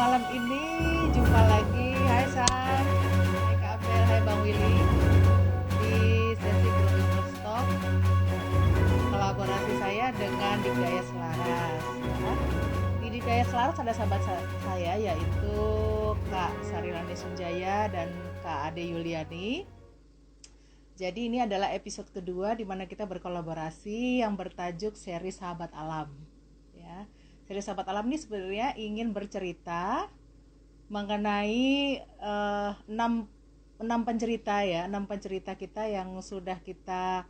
malam ini jumpa lagi. Hai San, hai Kak Abel, hai Bang Willy di sesi Growing Stock kolaborasi saya dengan Dikdaya Selaras. Ya. Di Dikdaya Selaras ada sahabat saya yaitu Kak Sarilani Sunjaya dan Kak Ade Yuliani. Jadi ini adalah episode kedua di mana kita berkolaborasi yang bertajuk seri Sahabat Alam. Ya, seri Sahabat Alam ini sebenarnya ingin bercerita mengenai enam pencerita ya, enam pencerita kita yang sudah kita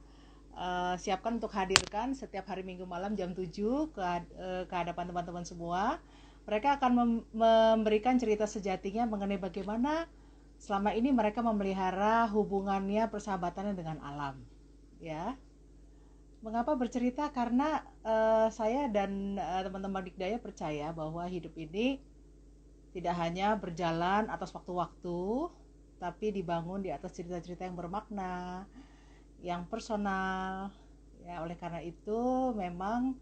siapkan untuk hadirkan setiap hari Minggu malam jam 7 ke hadapan teman-teman semua. Mereka akan memberikan cerita sejatinya mengenai bagaimana selama ini mereka memelihara hubungannya persahabatannya dengan alam. Ya. Mengapa bercerita? Karena saya dan teman-teman Dikdaya percaya bahwa hidup ini tidak hanya berjalan atas waktu-waktu, tapi dibangun di atas cerita-cerita yang bermakna, yang personal. Ya, oleh karena itu memang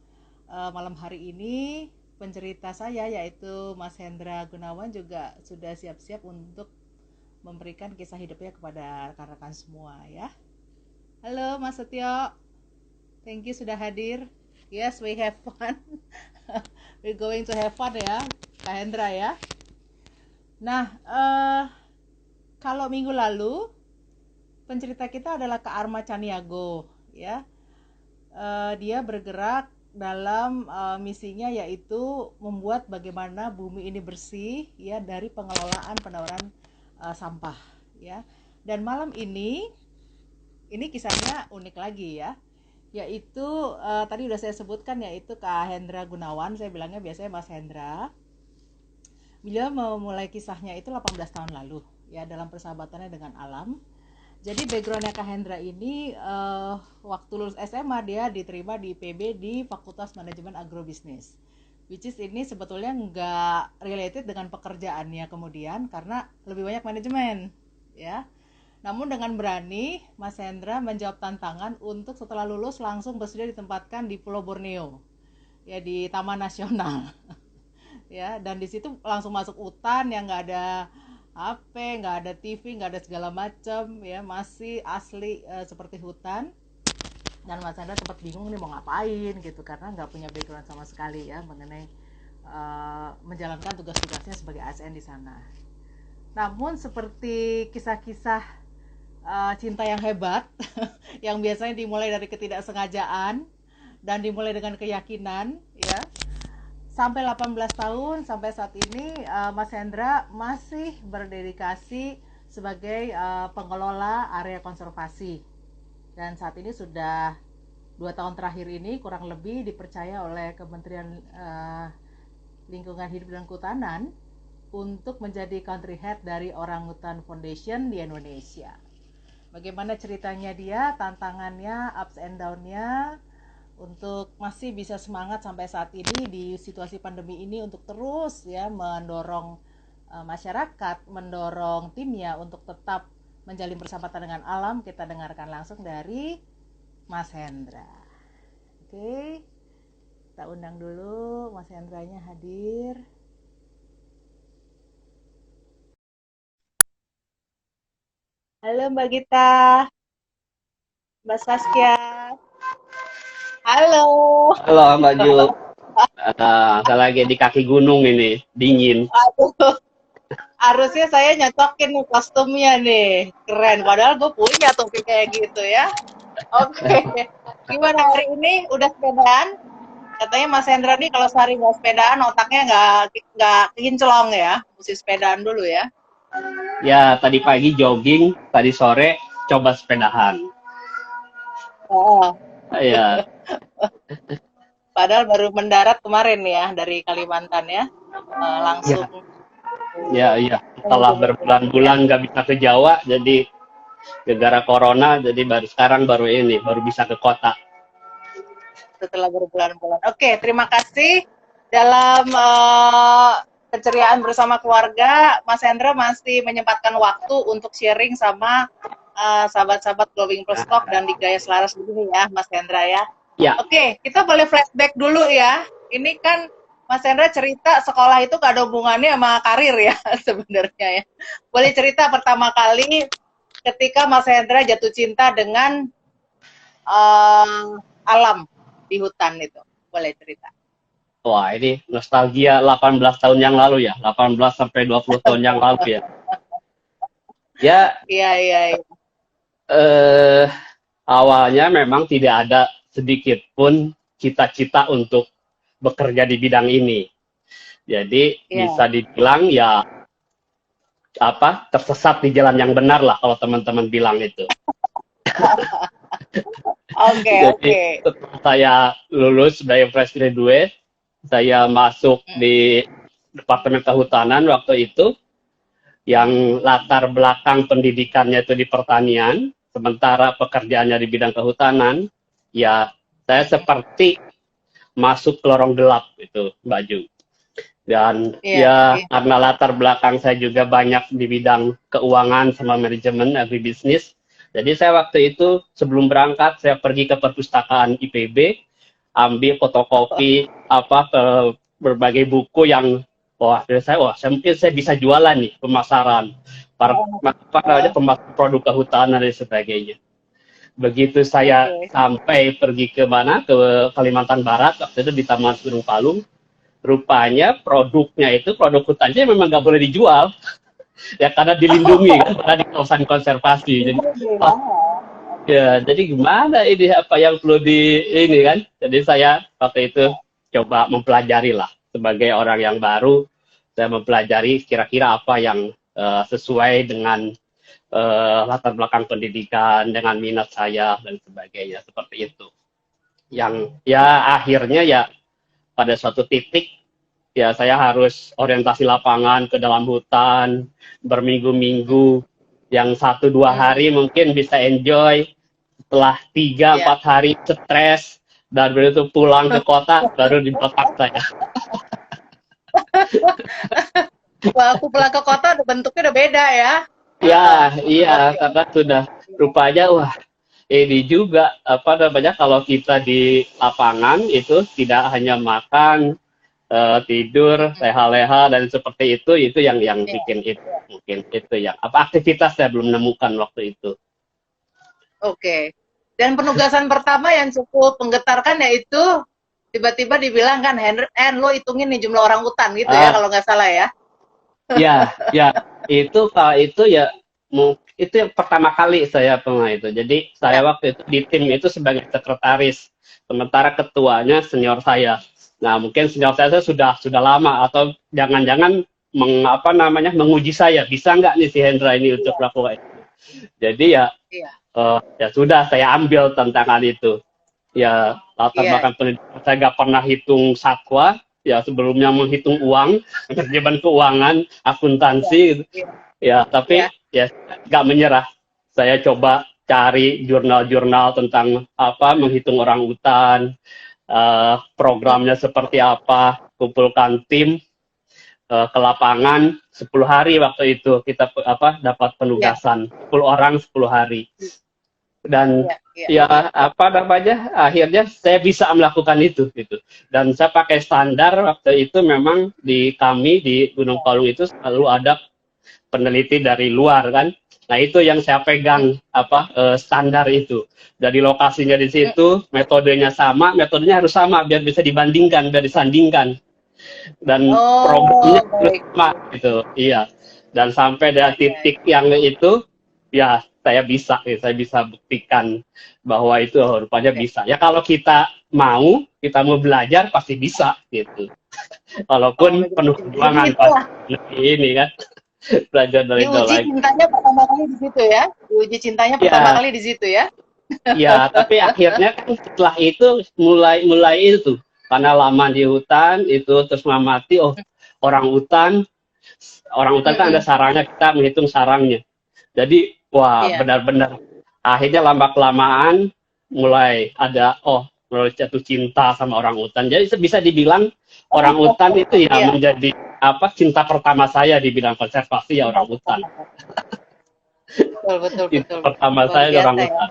malam hari ini pencerita saya yaitu Mas Hendra Gunawan juga sudah siap-siap untuk memberikan kisah hidupnya kepada rekan-rekan semua ya. Halo Mas Setio, thank you sudah hadir. Yes, we have fun. We're going to have fun ya, Kak Hendra ya. Nah, kalau minggu lalu pencerita kita adalah Kak Arma Caniago ya. Dia bergerak dalam misinya yaitu membuat bagaimana bumi ini bersih ya dari pengelolaan penauran sampah ya. Dan malam ini kisahnya unik lagi ya, yaitu tadi udah saya sebutkan yaitu Kak Hendra Gunawan, saya bilangnya biasanya Mas Hendra. Beliau memulai kisahnya itu 18 tahun lalu ya dalam persahabatannya dengan alam. Jadi backgroundnya Kak Hendra ini waktu lulus SMA dia diterima di IPB di Fakultas Manajemen Agrobisnis, which is ini sebetulnya nggak related dengan pekerjaannya kemudian karena lebih banyak manajemen ya. Namun dengan berani Mas Hendra menjawab tantangan untuk setelah lulus langsung bersedia ditempatkan di Pulau Borneo ya, di Taman Nasional ya, dan di situ langsung masuk hutan yang nggak ada HP, nggak ada TV, nggak ada segala macam ya, masih asli seperti hutan. Dan Mas Hendra sempat bingung nih mau ngapain gitu karena nggak punya background sama sekali ya mengenai menjalankan tugas-tugasnya sebagai ASN di sana. Namun seperti kisah-kisah cinta yang hebat yang biasanya dimulai dari ketidaksengajaan dan dimulai dengan keyakinan ya, sampai 18 tahun sampai saat ini Mas Hendra masih berdedikasi sebagai pengelola area konservasi. Dan saat ini sudah 2 tahun terakhir ini kurang lebih dipercaya oleh Kementerian Lingkungan Hidup dan Kehutanan untuk menjadi country head dari Orangutan Foundation di Indonesia. Bagaimana ceritanya dia, tantangannya, ups and down-nya, untuk masih bisa semangat sampai saat ini di situasi pandemi ini untuk terus ya mendorong masyarakat, mendorong timnya untuk tetap menjalin persahabatan dengan alam. Kita dengarkan langsung dari Mas Hendra. Oke, kita undang dulu Mas Hendranya hadir. Halo Mbak Gita, Mbak Saskia. Halo. Halo Mbak Ju, saya lagi di kaki gunung ini, dingin. Aduh, harusnya saya nyocokin nih kostumnya nih, keren. Padahal gue punya topi kayak gitu ya. Oke, gimana hari ini? Udah sepedaan? Katanya Mas Hendra nih kalau sehari nggak sepedaan otaknya nggak kinclong ya. Mesti sepedaan dulu ya. Ya, tadi pagi jogging, tadi sore coba sepedahan. Oh, Ya, padahal baru mendarat kemarin ya dari Kalimantan ya. Langsung. ya. Setelah berbulan-bulan nggak bisa ke Jawa, jadi gara-gara corona, jadi baru bisa ke kota. Setelah berbulan-bulan. Oke, terima kasih. Dalam keceriaan bersama keluarga, Mas Hendra masih menyempatkan waktu untuk sharing sama sahabat-sahabat Glowing Stock dan Dikdaya Selaras begini ya, Mas Hendra ya. Ya. Oke, kita boleh flashback dulu ya. Ini kan Mas Hendra cerita sekolah itu gak ada hubungannya sama karir ya sebenarnya ya. Boleh cerita pertama kali ketika Mas Hendra jatuh cinta dengan alam di hutan itu. Boleh cerita. Wah, ini nostalgia 18 tahun yang lalu ya, 18 sampai 20 tahun yang lalu ya. Ya, Iya, iya, iya. awalnya memang tidak ada sedikit pun cita-cita untuk bekerja di bidang ini. Jadi Iya. bisa dibilang ya apa tersesat di jalan yang benar lah kalau teman-teman bilang itu. Oke, Jadi oke. setelah saya lulus sebagai fresh graduate, saya masuk di Departemen Kehutanan waktu itu, yang latar belakang pendidikannya itu di pertanian, sementara pekerjaannya di bidang kehutanan, ya saya seperti masuk ke lorong gelap itu, Mbak Ju. Dan Iya, ya iya. karena latar belakang saya juga banyak di bidang keuangan sama manajemen agribisnis, jadi saya waktu itu sebelum berangkat saya pergi ke perpustakaan IPB, ambil fotokopi apa ke berbagai buku yang saya mungkin saya bisa jualan nih pemasaran apa namanya pemasaran produk kehutanan dan sebagainya. Begitu saya Oke. sampai pergi ke mana ke Kalimantan Barat waktu itu di Taman Gunung Palung, rupanya produknya itu produk hutannya memang nggak boleh dijual ya karena dilindungi kan karena di kawasan konservasi. Jadi Iya. oh, ya, jadi gimana ini apa yang perlu di ini kan? Jadi saya waktu itu coba mempelajari lah sebagai orang yang baru, saya mempelajari kira-kira apa yang sesuai dengan latar belakang pendidikan, dengan minat saya dan sebagainya seperti itu. Yang ya akhirnya ya pada suatu titik ya saya harus orientasi lapangan ke dalam hutan berminggu-minggu, yang 1-2 hari mungkin bisa enjoy, setelah 3 Iya. 4 hari stres dan begitu pulang ke kota baru dibekap saya. Waktu pulang ke kota bentuknya udah beda ya. Ya, iya Oke. karena sudah rupanya wah ini juga apa namanya kalau kita di lapangan itu tidak hanya makan, tidur, leha-leha dan seperti itu yang Iya. bikin itu mungkin itu yang apa aktivitas saya belum menemukan waktu itu. Oke. Dan penugasan pertama yang cukup menggetarkan yaitu tiba-tiba dibilang kan, Lo hitungin nih jumlah orang hutan gitu ya Ah, kalau nggak salah ya. ya, ya, itu kalau itu ya itu yang pertama kali saya pernah itu. Jadi saya Ya. waktu itu di tim itu sebagai sekretaris, sementara ketuanya senior saya. Nah, mungkin senior saya sudah lama atau jangan-jangan apa namanya menguji saya, bisa nggak nih si Hendra ini untuk Iya. melakukan itu. Jadi ya Iya. ya sudah saya ambil tantangan itu. Ya latar Iya. belakang pendidikan saya nggak pernah hitung satwa, ya sebelumnya menghitung uang, manajemen keuangan, Iya. akuntansi gitu. Iya. Ya Iya. tapi ya nggak menyerah, saya coba cari jurnal-jurnal tentang apa menghitung orang hutan, programnya seperti apa, kumpulkan tim ke lapangan 10 hari waktu itu kita apa dapat Iya. penugasan 10 orang 10 hari. Dan Iya. Iya. ya apa namanya akhirnya saya bisa melakukan itu gitu, dan saya pakai standar waktu itu memang di kami di Gunung Palung itu selalu ada peneliti dari luar kan. Nah itu yang saya pegang apa standar itu, dari lokasinya di situ, metodenya sama, metodenya harus sama biar bisa dibandingkan, biar disandingkan, dan Oh, programnya harus baik. sama gitu. Iya, dan sampai Iya. dari Iya. titik yang itu ya saya bisa buktikan bahwa itu rupanya Oke. bisa. Ya kalau kita mau belajar pasti bisa gitu. Oh, Walaupun penuh jadi perjuangan itulah pasti ini kan belajar dari nol diuji lagi. cintanya pertama kali di situ ya. Diuji cintanya pertama Ya, kali di situ ya. ya, tapi akhirnya kan setelah itu mulai itu karena lama di hutan itu terus mengamati orang hutan orang hutan kan ada Mm-mm. sarangnya, kita menghitung sarangnya. Jadi wah Iya. benar-benar akhirnya lama kelamaan mulai jatuh cinta sama orang hutan. Jadi bisa dibilang orang hutan itu ya Iya. menjadi apa cinta pertama saya di bidang konservasi ya Cinta orang hutan. pertama. Betul, betul, Cinta betul, betul. pertama Luar saya orang biasa ya. hutan.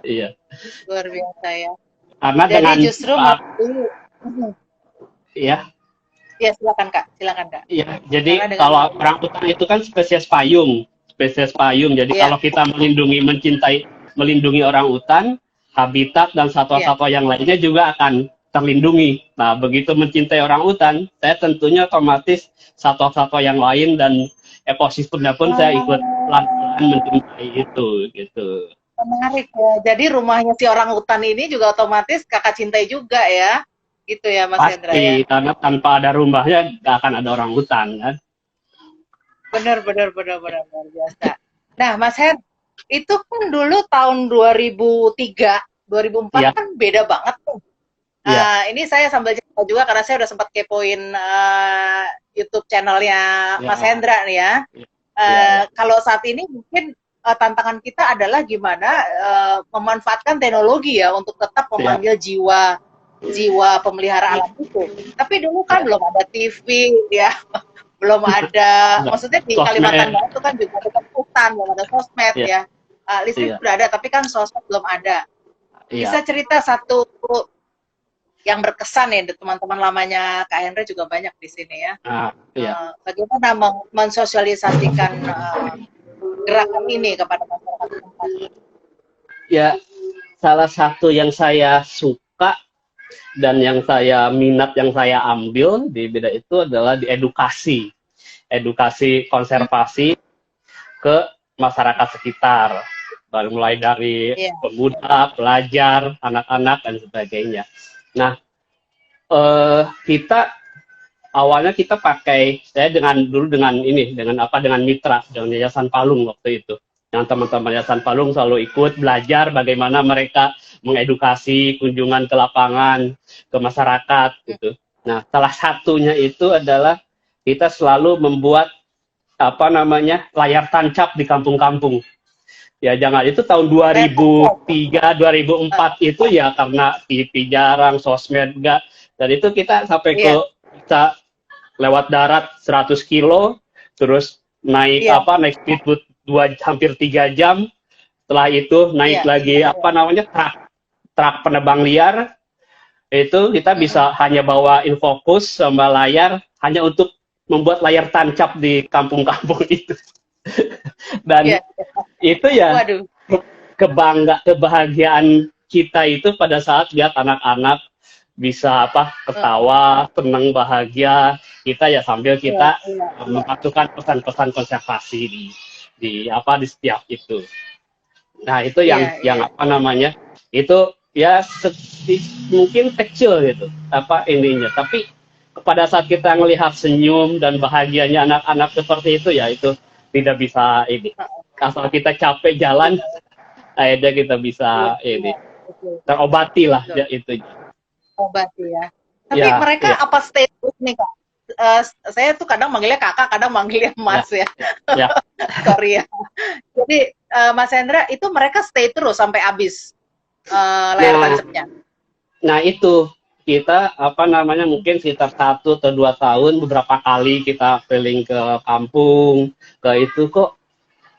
Iya. Luar biasa ya. Karena Jadi dengan justru uh, melalui ya Ya, silakan Kak, silakan Kak. Iya, jadi Karena dengan kalau orang utan itu kan spesies payung, spesies payung. Jadi ya, kalau kita melindungi, mencintai, melindungi orang utan, habitat dan ya. satwa-satwa yang lainnya juga akan terlindungi. Nah, begitu mencintai orang utan, saya tentunya otomatis satwa-satwa yang lain dan ekosistemnya pun saya ikut pelan-pelan Oh, mencintai itu, gitu. menarik ya. Jadi rumahnya si orang hutan ini juga otomatis Kakak cintai juga ya. Gitu ya Mas Hendra ya. Pasti, karena tanpa ada rumahnya nggak akan ada orang hutan kan. Benar, benar, benar, benar, luar biasa. Nah, Mas Hen, itu kan dulu tahun 2003, 2004 Iya, kan beda banget tuh. iya, Ini saya sambil cerita juga karena saya udah sempat kepoin YouTube channelnya Mas iya, Hendra nih ya. iya, iya, Kalau saat ini mungkin tantangan kita adalah gimana memanfaatkan teknologi ya untuk tetap iya, memanggil jiwa jiwa pemelihara alam itu. Tapi dulu kan iya. belum ada TV ya, belum ada, Nah, maksudnya di Kalimantan sosmed, Barat itu kan juga ada hutan, belum ada sosmed iya, ya. Listrik iya, sudah ada, tapi kan sosmed belum ada. Bisa iya. cerita satu yang berkesan ya, teman-teman lamanya Kak Hendra juga banyak di sini ya. Nah, iya. Bagaimana mensosialisasikan gerakan ini kepada masyarakat tempat? Ya, salah satu yang saya suka dan yang saya minat, yang saya ambil di bidang itu adalah di edukasi. Edukasi Hmm, konservasi ke masyarakat sekitar. Mulai dari iya, pemuda, pelajar, anak-anak, dan sebagainya. Nah, kita awalnya kita pakai, saya dulu dengan ini, dengan apa, dengan mitra, dengan Yayasan Palung waktu itu. Yang teman-teman Yayasan Palung selalu ikut belajar bagaimana mereka mengedukasi, kunjungan ke lapangan, ke masyarakat gitu. Nah, salah satunya itu adalah kita selalu membuat apa namanya, layar tancap di kampung-kampung. Ya jangan, itu tahun saya tahu. 2003, 2004 itu ya karena TV jarang, sosmed enggak. Dan itu kita sampai ke Iya, bisa lewat darat 100 kilo, terus naik iya, apa, naik speedboat hampir 3 jam. Setelah itu naik iya, lagi apa namanya, truk penerbang liar. Itu kita mm-mm. bisa hanya bawa infocus sama layar hanya untuk membuat layar tancap di kampung-kampung itu. Dan Iya, itu ya waduh, kebahagiaan kita itu pada saat lihat anak-anak bisa apa, mm, ketawa, senang, bahagia, kita ya sambil iya, kita iya, iya, memasukkan pesan-pesan konservasi di apa, di setiap itu. Nah, itu iya, yang iya, apa namanya? Itu ya mungkin kecil gitu apa ininya, tapi pada saat kita melihat senyum dan bahagianya anak-anak seperti itu, ya itu tidak bisa ini. Asal kita capek jalan, akhirnya kita iya, bisa iya, ini betul, terobati lah betul. ya itu. Obat ya. Tapi Ya, mereka ya, apa stay terus nih Kak? Eh, saya tuh kadang manggilnya kakak, kadang manggilnya ya, mas ya. ya. Sorry ya. Jadi Mas Hendra itu mereka stay terus sampai habis layar Nah, tancapnya. nah itu kita apa namanya, mungkin sekitar 1 atau 2 tahun beberapa kali kita keliling ke kampung, ke itu kok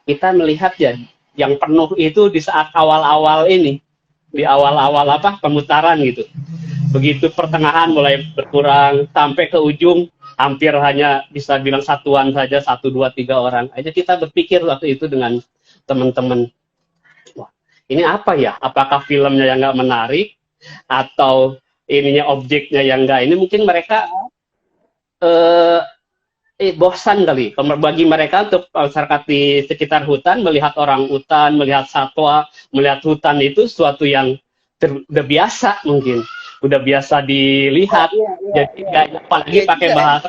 kita melihat ya yang penuh itu di saat awal-awal ini, di awal-awal apa, pemutaran gitu. Begitu pertengahan mulai berkurang sampai ke ujung hampir hanya bisa bilang satuan saja, 1, 2, 3 orang aja. Kita berpikir waktu itu dengan teman-teman, wah ini apa ya, apakah filmnya yang nggak menarik atau ininya objeknya yang nggak ini, mungkin mereka eh, bosan kali. Bagi mereka, untuk masyarakat di sekitar hutan, melihat orang hutan, melihat satwa, melihat hutan itu suatu yang udah biasa mungkin, udah biasa Oh, dilihat. iya, iya, Jadi iya. nggak, apalagi Iya pakai juga ya. bahasa,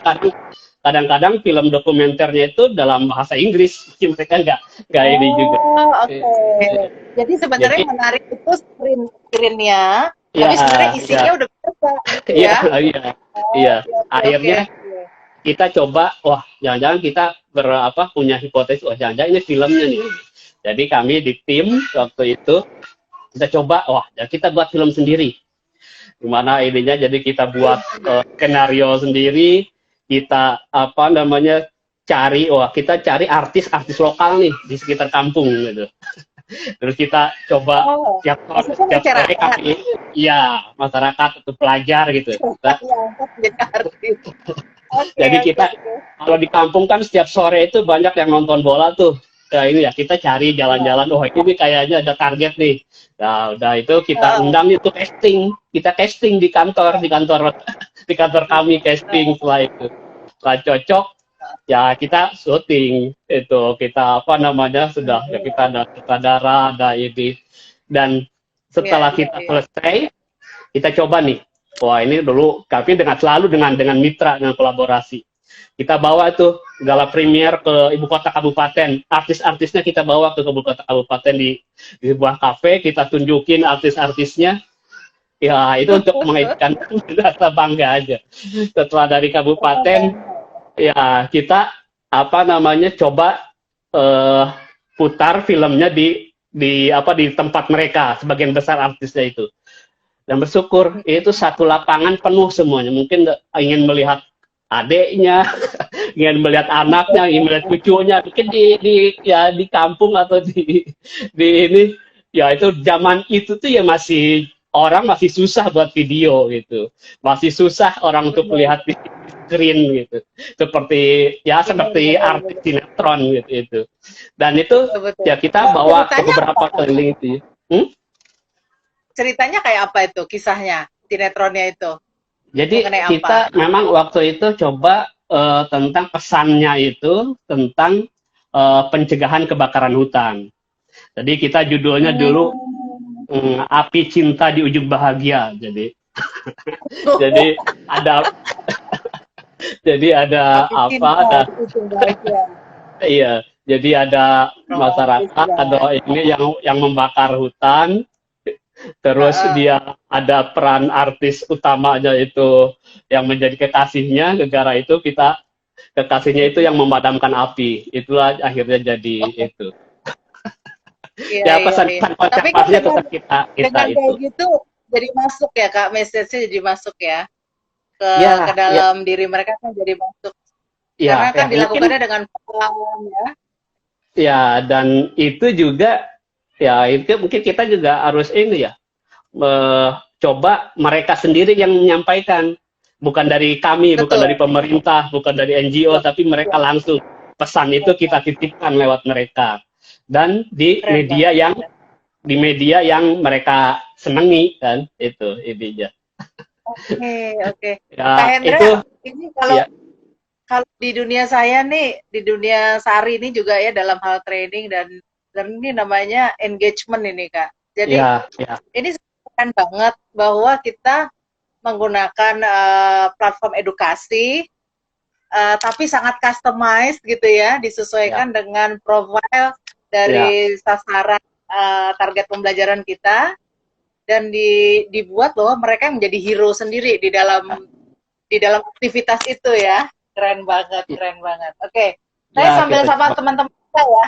kadang-kadang film dokumenternya itu dalam bahasa Inggris, mereka nggak ini juga. Oh, oke. Jadi sebenarnya Jadi yang menarik itu screennya, ya, tapi sebenarnya ya, isinya udah biasa gitu iya, ya. iya, Oh, iya. oke, oke, oke. Akhirnya kita coba, wah jangan-jangan kita berapa punya hipotesis, wah jangan-jangan ini filmnya nih. Jadi kami di tim waktu itu kita coba, wah ya kita buat film sendiri. Gimana ininya? Jadi kita buat skenario sendiri, kita apa namanya, wah kita cari artis-artis lokal nih di sekitar kampung gitu. Terus kita coba Oh, maksudnya setiap sore masyarakat. kami, iya, masyarakat atau pelajar gitu. Kita Yang jadi artis. Oke, Jadi oke, kita oke. kalau di kampung kan setiap sore itu banyak yang nonton bola tuh. Ya ini ya kita cari Ya. jalan-jalan. Oh ini kayaknya ada target nih. Nah udah itu kita Heeh, undang itu casting. Kita casting di kantor di kantor kami casting heeh, setelah itu. Setelah cocok ya kita syuting itu kita apa namanya sudah ya iya, kita ada sutradara ada ini dan iya, setelah iya, kita iya. selesai kita coba nih wah ini dulu tapi selalu dengan mitra dengan kolaborasi kita bawa tuh gala premier ke ibu kota kabupaten artis-artisnya kita bawa ke ibu kota kabupaten di sebuah kafe kita tunjukin artis-artisnya ya itu untuk mengaitkan rasa bangga aja setelah dari kabupaten ya kita apa namanya coba eh, putar filmnya di tempat mereka sebagian besar artisnya itu dan bersyukur itu satu lapangan penuh semuanya mungkin ingin melihat adiknya ingin melihat anaknya ingin melihat cucunya mungkin di kampung atau di ini ya itu zaman itu tuh ya masih orang masih susah buat video gitu masih susah orang untuk Benar, melihat di screen gitu seperti ya benar, seperti benar, artis benar. sinetron gitu itu dan itu Betul, betul. ya kita Nah, bawa ke ceritanya apa? beberapa keliling itu. Hmm? Ceritanya kayak apa itu kisahnya, sinetronnya itu? Jadi Mengenai apa? kita memang waktu itu coba tentang pesannya itu tentang pencegahan kebakaran hutan. Jadi kita judulnya dulu Hmm. Api Cinta di Ujung Bahagia. Jadi ada ada Api apa cinta ada di ujung bahagia. iya. Jadi ada Romantis masyarakat banget. atau ini yang membakar hutan. Terus Heeh. dia ada peran artis utamanya itu yang menjadi kekasihnya. Gara-gara itu kita kekasihnya itu yang memadamkan api. Itulah akhirnya jadi itu. Iya, Ya iya, iya. pesan-pesan Tapi kan konservasinya tetap kita kita dengan itu. kayak gitu jadi masuk ya Kak, message-nya jadi masuk ya ke Ya, ya, dalam diri mereka kan jadi masuk. Karena ya, kan ya. Mungkin dilakukannya dengan pelan ya. ya dan itu juga ya itu mungkin kita juga harus ini ya coba mereka sendiri yang menyampaikan bukan dari kami, bukan Betul. dari pemerintah, bukan dari NGO, tapi mereka langsung pesan itu kita titipkan lewat mereka dan Keren banget. di media yang mereka senangi kan itu intinya. Oke, oke. Kak Ya Hendra, itu ini kalau ya kalau di dunia saya nih, di dunia Sari ini juga ya dalam hal training dan ini namanya engagement ini Kak. Jadi ya ya ini keren banget bahwa kita menggunakan platform edukasi, tapi sangat customized gitu ya, ya disesuaikan dengan profile ya dari sasaran target pembelajaran kita dan dibuat loh mereka yang menjadi hero sendiri di dalam aktivitas itu ya. Keren banget, keren banget. Oke, saya ya sambil kita sama coba teman-teman kita ya,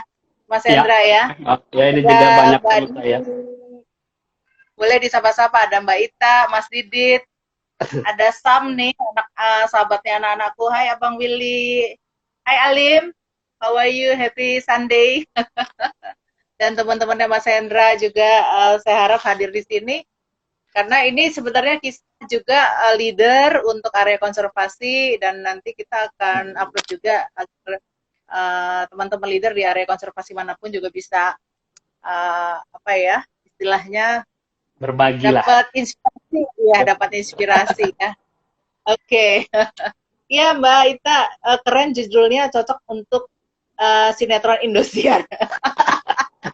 Mas ya Hendra ya. ya ini Ada juga banyak Mbak teman Didi, saya boleh disapa-sapa. Ada Mbak Ita, Mas Didit, ada Sam nih, sahabatnya anak-anakku. Hai Abang Willy, hai Alim, how are you? Happy Sunday. Dan teman-temannya Mas Hendra juga saya harap hadir di sini karena ini sebenarnya kisah juga leader untuk area konservasi dan nanti kita akan upload juga agar teman-teman leader di area konservasi manapun juga bisa apa ya istilahnya berbagi lah. dapat inspirasi ya, dapat inspirasi ya. Oke. Iya Mbak Ita, keren judulnya cocok untuk sinetron Indosiar.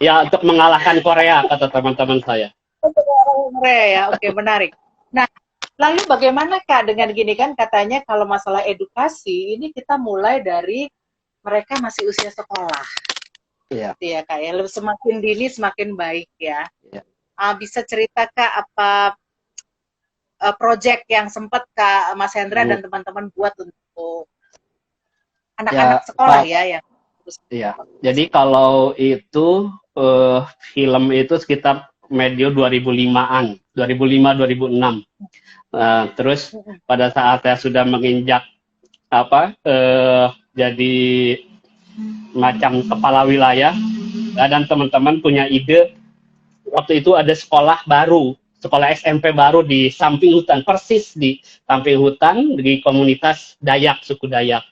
Ya untuk mengalahkan Korea kata teman-teman saya. Untuk orang Korea ya, oke menarik. Nah, lalu bagaimana Kak dengan gini kan katanya kalau masalah edukasi ini kita mulai dari mereka masih usia sekolah, Iya. gitu ya Kak ya. Semakin dini semakin baik ya. Ya. Bisa cerita Kak apa project yang sempat Kak Mas Hendra dan teman-teman buat untuk anak-anak Ya, sekolah ya yang iya. Jadi kalau itu film itu sekitar medio 2005-an, 2005-2006. Terus pada saat saya sudah menginjak jadi macam kepala wilayah dan teman-teman punya ide waktu itu ada sekolah baru sekolah SMP baru di samping hutan, persis di samping hutan di komunitas Dayak, suku Dayak.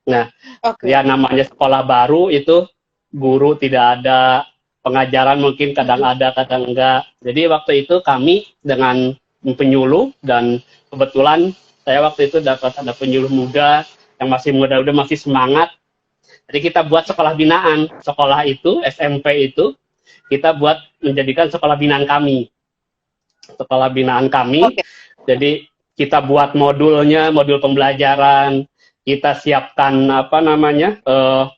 Nah, Oke. ya namanya sekolah baru itu guru tidak ada, pengajaran mungkin kadang ada, kadang enggak. Jadi waktu itu kami dengan penyuluh, dan kebetulan saya waktu itu dapat ada penyuluh muda yang masih muda-muda, masih semangat. Jadi kita buat sekolah binaan. Sekolah itu, SMP itu, kita buat menjadikan sekolah binaan kami. Sekolah binaan kami. Oke. Jadi kita buat modulnya, modul pembelajaran, kita siapkan apa namanya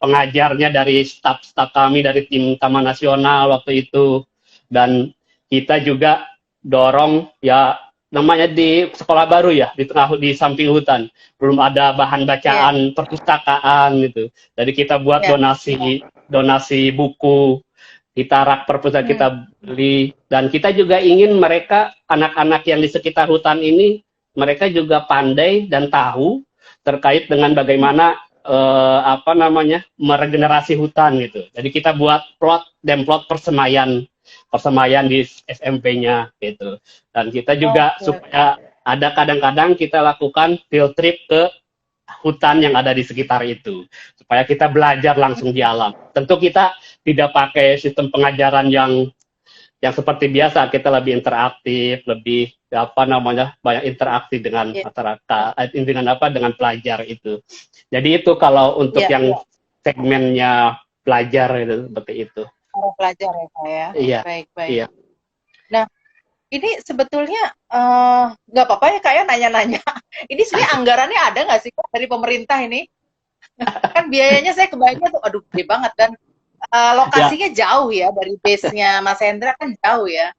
pengajarnya dari staf-staf kami dari tim Taman Nasional waktu itu, dan kita juga dorong ya, namanya di sekolah baru ya, di tengah, di samping hutan, belum ada bahan bacaan perpustakaan gitu. Jadi kita buat Ya. donasi buku, kita rak perpustakaan kita beli, dan kita juga ingin mereka, anak-anak yang di sekitar hutan ini, mereka juga pandai dan tahu terkait dengan bagaimana apa namanya meregenerasi hutan gitu. Jadi kita buat plot persemaian di SMP-nya gitu. Dan kita juga supaya ada, kadang-kadang kita lakukan field trip ke hutan yang ada di sekitar itu, supaya kita belajar langsung di alam. Tentu kita tidak pakai sistem pengajaran yang seperti biasa, kita lebih interaktif, lebih apa namanya banyak interaksi dengan masyarakat, dengan pelajar itu. Jadi itu kalau untuk yang segmennya pelajar itu seperti itu. Para pelajar ya Pak ya. Iya. Baik. Iya. Nah, ini sebetulnya nggak apa-apa ya Kak ya nanya-nanya. Ini sebenarnya anggarannya ada nggak sih Kak dari pemerintah ini? Kan biayanya saya kebayangnya tuh, aduh gede banget, dan lokasinya jauh ya dari base-nya Mas Hendra, kan jauh ya.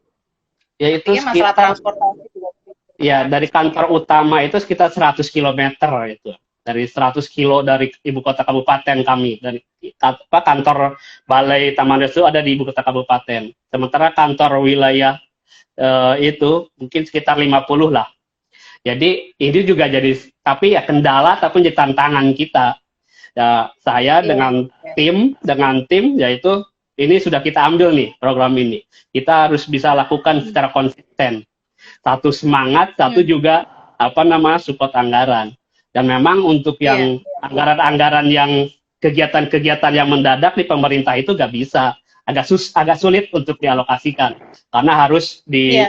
Ya itu masalah transportasi juga. Ya, dari kantor utama itu sekitar 100 km itu. Dari 100 kilo dari ibu kota kabupaten kami. Dari kantor Balai Taman itu ada di ibu kota kabupaten. Sementara kantor wilayah itu mungkin sekitar 50 lah. Jadi ini juga jadi, tapi ya kendala, tapi jadi tantangan kita. Ya, saya dengan tim yaitu ini sudah kita ambil nih program ini. Kita harus bisa lakukan secara konsisten. Satu semangat, satu juga apa namanya support anggaran. Dan memang untuk yang anggaran-anggaran yang kegiatan-kegiatan yang mendadak di pemerintah itu nggak bisa, agak sulit untuk dialokasikan karena harus di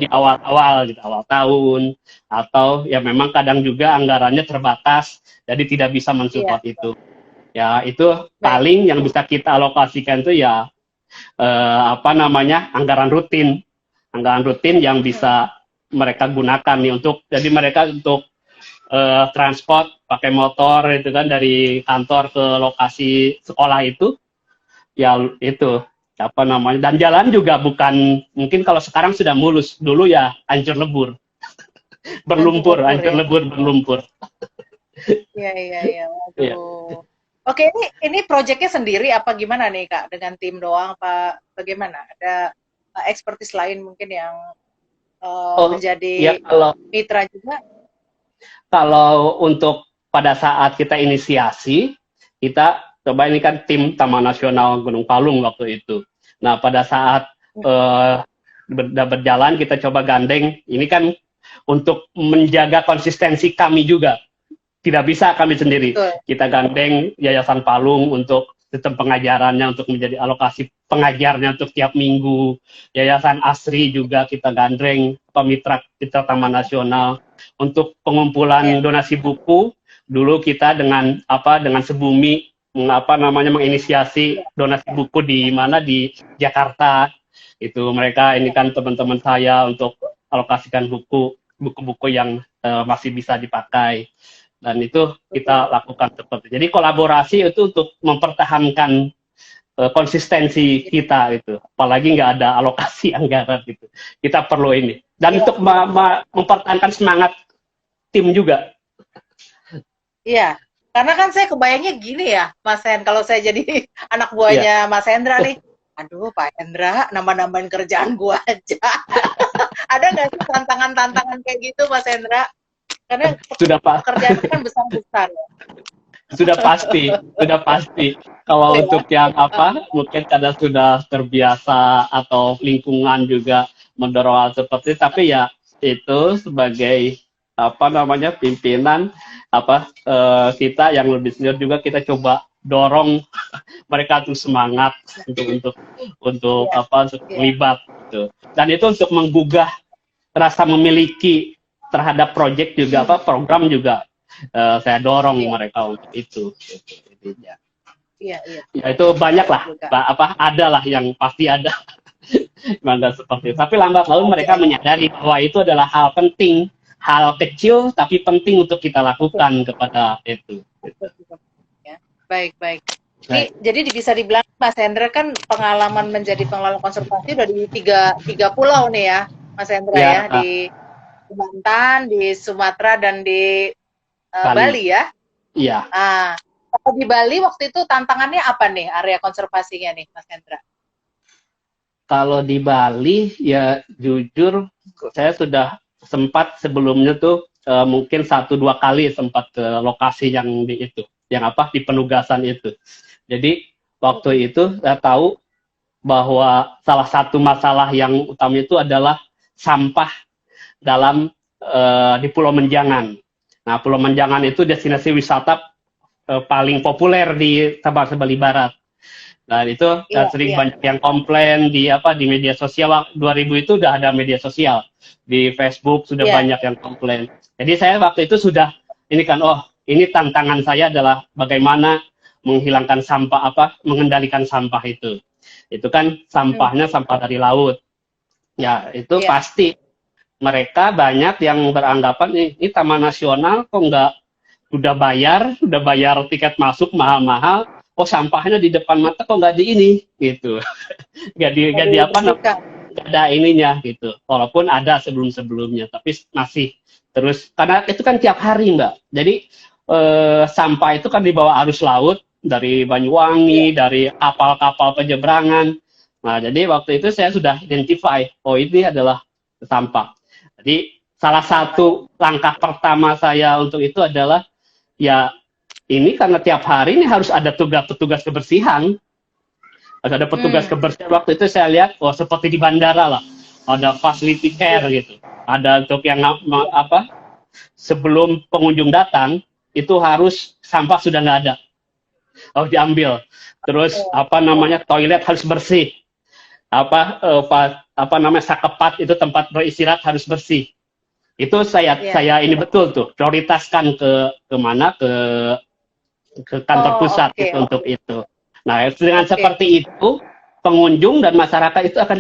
awal-awal gitu, awal tahun, atau ya memang kadang juga anggarannya terbatas, jadi tidak bisa mensupport itu. Ya itu paling yang bisa kita alokasikan itu ya apa namanya anggaran rutin yang bisa mereka gunakan nih untuk, jadi mereka untuk transport pakai motor itu kan dari kantor ke lokasi sekolah itu, ya itu apa namanya, dan jalan juga bukan, mungkin kalau sekarang sudah mulus, dulu ya hancur lebur berlumpur. Iya. Waduh. Oke, ini proyeknya sendiri apa gimana nih Kak? Dengan tim doang apa bagaimana? Ada expertise lain mungkin yang menjadi mitra juga? Kalau untuk pada saat kita inisiasi, kita coba, ini kan tim Taman Nasional Gunung Palung waktu itu. Nah, pada saat berjalan, kita coba gandeng, ini kan untuk menjaga konsistensi kami juga. Tidak bisa kami sendiri. Kita gandeng Yayasan Palung untuk sistem pengajarannya, untuk menjadi alokasi pengajarnya untuk tiap minggu. Yayasan Asri juga kita gandeng, mitra kita Taman Nasional. Untuk pengumpulan donasi buku, dulu kita dengan Sebumi menginisiasi donasi buku di Jakarta. Itu mereka, ini kan teman-teman saya, untuk alokasikan buku-buku yang masih bisa dipakai. Dan itu kita lakukan seperti. Jadi kolaborasi itu untuk mempertahankan konsistensi kita itu. Apalagi nggak ada alokasi anggaran gitu. Kita perlu ini. Dan untuk mempertahankan semangat tim juga. Iya, karena kan saya kebayangnya gini ya, Mas Hen, kalau saya jadi anak buahnya Mas Hendra nih, aduh Pak Hendra, nambah-nambahin kerjaan gua aja. Ada nggak sih tantangan-tantangan kayak gitu Mas Hendra? Karena pekerjaan kan besar-besar. Sudah pasti. Kalau untuk yang mungkin karena sudah terbiasa atau lingkungan juga mendorong hal seperti itu. Tapi ya itu sebagai apa namanya pimpinan kita yang lebih senior juga kita coba dorong mereka tuh semangat untuk untuk terlibat gitu. Dan itu untuk menggugah rasa memiliki terhadap proyek juga program juga saya dorong mereka untuk itu. Iya. Ya itu banyak lah ada lah yang pasti ada. Mangga seperti itu. Tapi lambat laun mereka menyadari bahwa itu adalah hal penting, hal kecil tapi penting untuk kita lakukan kepada itu. Ya, baik. Ini jadi bisa dibilang Mas Hendra kan pengalaman menjadi pengelola konservasi udah di tiga pulau nih ya, Mas Hendra ya, di Banten, di Sumatera dan di Bali ya. Iya. Kalau di Bali waktu itu tantangannya apa nih area konservasinya nih, Mas Hendra? Kalau di Bali ya jujur saya sudah sempat sebelumnya tuh mungkin 1-2 kali sempat ke lokasi yang di penugasan itu. Jadi waktu itu saya tahu bahwa salah satu masalah yang utama itu adalah sampah di Pulau Menjangan. Nah, Pulau Menjangan itu destinasi wisata paling populer di Sabang Bali Barat. Dan itu sering banyak yang komplain di media sosial. 2000 itu udah ada media sosial. Di Facebook sudah banyak yang komplain. Jadi saya waktu itu sudah ini tantangan saya adalah bagaimana menghilangkan sampah mengendalikan sampah itu. Itu kan sampahnya sampah dari laut. Ya, itu pasti mereka banyak yang beranggapan ini Taman Nasional kok udah bayar tiket masuk mahal-mahal, kok sampahnya di depan mata kok nggak di ini gitu. Nggak ada ininya gitu. Walaupun ada sebelum-sebelumnya, tapi masih terus karena itu kan tiap hari Mbak. Jadi sampah itu kan dibawa arus laut dari Banyuwangi, dari kapal-kapal penyeberangan. Nah, jadi waktu itu saya sudah identify, ini adalah sampah. Jadi salah satu langkah pertama saya untuk itu adalah ya ini karena tiap hari ini harus ada petugas kebersihan. Harus ada petugas kebersihan. Waktu itu saya lihat seperti di bandara lah. Ada facility care gitu. Ada untuk yang sebelum pengunjung datang itu harus sampah sudah nggak ada. Diambil. Terus toilet harus bersih. Sakepat itu tempat beristirahat harus bersih. Itu saya ini betul tuh prioritaskan ke kantor pusat untuk itu. Nah, dengan seperti itu pengunjung dan masyarakat itu akan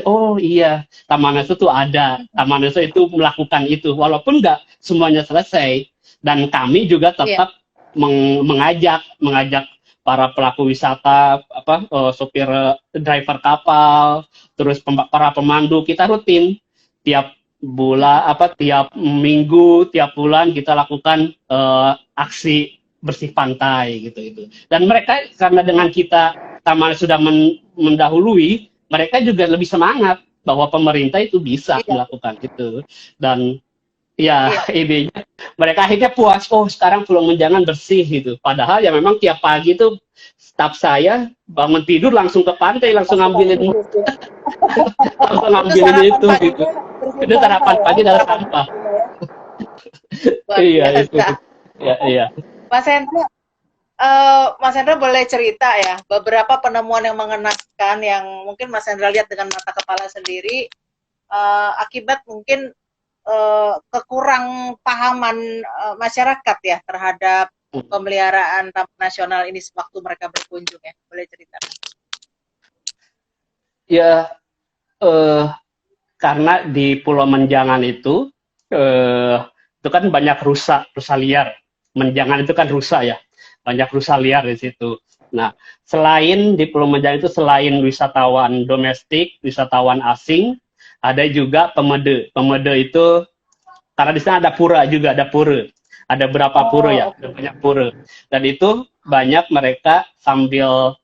Taman Nasional itu ada, Taman Nasional itu melakukan itu walaupun nggak semuanya selesai dan kami juga tetap mengajak para pelaku wisata, sopir driver kapal, terus para pemandu kita rutin tiap minggu, tiap bulan kita lakukan aksi bersih pantai gitu. Dan mereka karena dengan kita Taman sudah mendahului, mereka juga lebih semangat bahwa pemerintah itu bisa melakukan itu. Dan idenya mereka akhirnya puas, sekarang Pulau Menjangan bersih gitu. Padahal ya memang tiap pagi itu staf saya bangun tidur langsung ke pantai, langsung ngambilin itu gitu. Itu sarapan pagi dari sampah. Itu. Iya. Mas Hendra boleh cerita ya beberapa penemuan yang mengenaskan yang mungkin Mas Hendra lihat dengan mata kepala sendiri akibat mungkin kekurang pahaman masyarakat ya terhadap pemeliharaan Taman Nasional ini sewaktu mereka berkunjung ya, boleh cerita? Ya, karena di Pulau Menjangan itu kan banyak rusa liar. Menjangan itu kan rusa ya, banyak rusa liar di situ. Nah, selain di Pulau Menjangan itu selain wisatawan domestik, wisatawan asing, ada juga pemede. Pemede itu karena di sana ada pura juga, ada pura. Ada berapa pura ya? Ada banyak pura. Dan itu banyak mereka sambil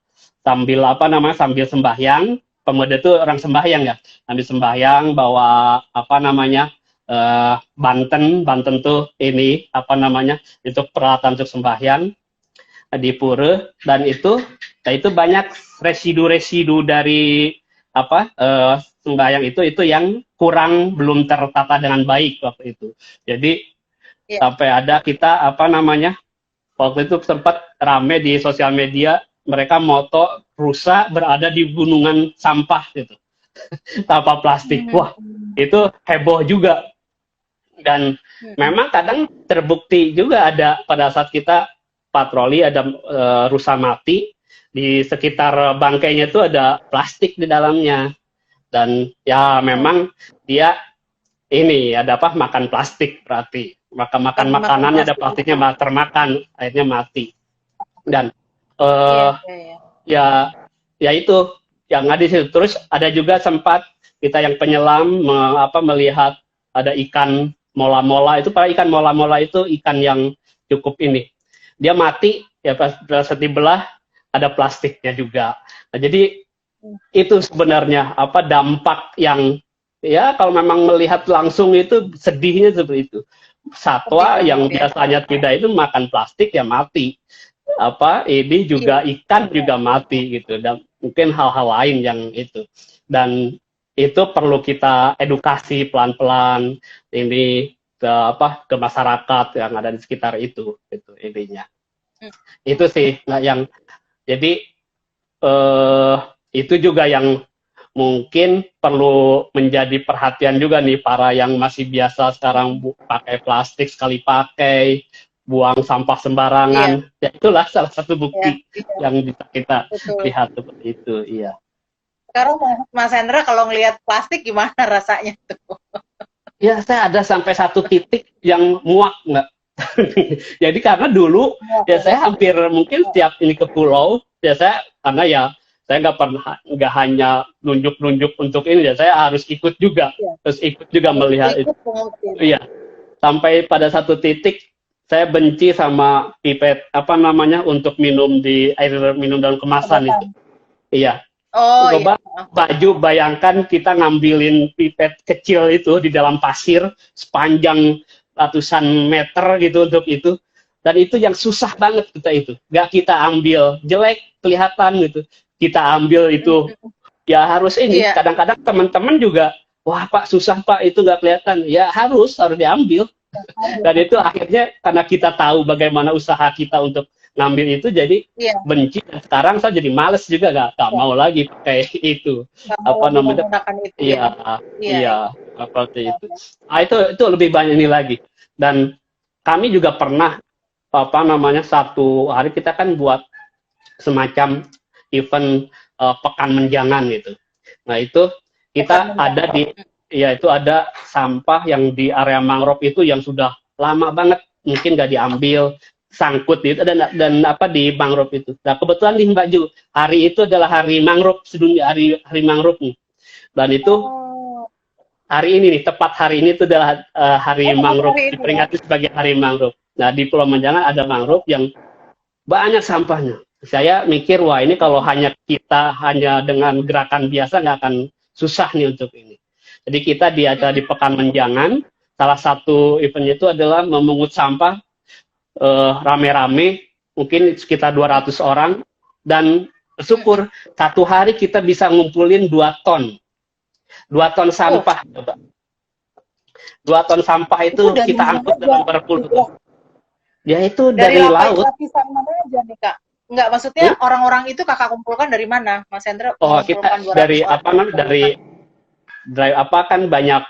sembahyang. Pemede itu orang sembahyang ya. Sambil sembahyang bawa Banten tuh itu peralatan untuk sembahyang di pura dan itu banyak residu dari sembahyang itu yang kurang belum tertata dengan baik waktu itu. Jadi Iya. sampai ada kita apa namanya, waktu itu sempat rame di sosial media, mereka moto rusa berada di gunungan sampah gitu tanpa plastik. Wah, itu heboh juga. Dan memang kadang terbukti juga ada pada saat kita patroli ada rusa mati di sekitar bangkainya itu ada plastik di dalamnya. Dan ya memang dia ini ada apa, makan plastik, berarti makan makanannya ada plastiknya termakan, akhirnya mati. Dan ya itu yang ada di situ. Terus ada juga sempat kita yang penyelam melihat ada ikan mola-mola. Itu para ikan mola-mola itu ikan yang cukup ini, dia mati ya pas dibelah ada plastiknya juga. Nah, jadi itu sebenarnya apa dampak yang ya kalau memang melihat langsung itu sedihnya seperti itu. Satwa yang biasanya tidak itu makan plastik ya mati. Apa ini juga ikan juga mati gitu, dan mungkin hal-hal lain yang itu. Dan itu perlu kita edukasi pelan-pelan ini ke masyarakat yang ada di sekitar itu intinya. Itu sih yang jadi itu juga yang mungkin perlu menjadi perhatian juga nih para yang masih biasa sekarang pakai plastik sekali pakai, buang sampah sembarangan. Ya itulah salah satu bukti yang bisa kita lihat seperti itu. Iya. Sekarang Mas Hendra kalau ngelihat plastik gimana rasanya tuh? Ya saya ada sampai satu titik yang muak nggak. Jadi karena dulu ya saya hampir mungkin setiap ini ke pulau ya saya karena ya saya nggak hanya nunjuk-nunjuk untuk ini ya, saya harus ikut juga, terus ikut juga melihat itu. Iya, sampai pada satu titik saya benci sama pipet apa namanya untuk minum di air minum dalam kemasan itu. Iya. Coba baju bayangkan kita ngambilin pipet kecil itu di dalam pasir sepanjang ratusan meter gitu untuk itu. Dan itu yang susah banget kita itu. Nggak kita ambil, jelek kelihatan gitu. Kita ambil itu, ya harus ini. Kadang-kadang teman-teman juga, wah Pak susah Pak, itu nggak kelihatan. Ya harus diambil. Dan itu akhirnya karena kita tahu bagaimana usaha kita untuk ngambil itu, jadi benci. Dan sekarang saya jadi males juga, nggak mau lagi pakai itu. Apa namanya? Iya, seperti itu. Itu lebih banyak ini lagi. Dan kami juga pernah satu hari kita kan buat semacam event pekan menjangan gitu. Nah itu kita ada itu ada sampah yang di area mangrove itu yang sudah lama banget mungkin nggak diambil, sangkut gitu dan apa di mangrove itu. Nah kebetulan nih Mbak Ju, hari itu adalah hari mangrove sedunia, hari mangrove nih. Dan itu hari ini nih, tepat hari ini itu adalah hari mangrove, diperingati sebagai hari mangrove. Nah di Pulau Menjangan ada mangrove yang banyak sampahnya. Saya mikir, wah ini kalau kita hanya dengan gerakan biasa nggak akan susah nih untuk ini. Jadi kita di acara di Pekan Menjangan, salah satu eventnya itu adalah memungut sampah rame-rame, mungkin sekitar 200 orang, dan bersyukur satu hari kita bisa ngumpulin 2 ton. 2 ton sampah. 2 ton sampah itu kita angkut dalam berpuluh. Ya itu dari laut. Lapisan mana aja nih Kak? Enggak, maksudnya orang-orang itu Kakak kumpulkan dari mana, Mas Hendra? Kita dari apa namanya dari apa kan banyak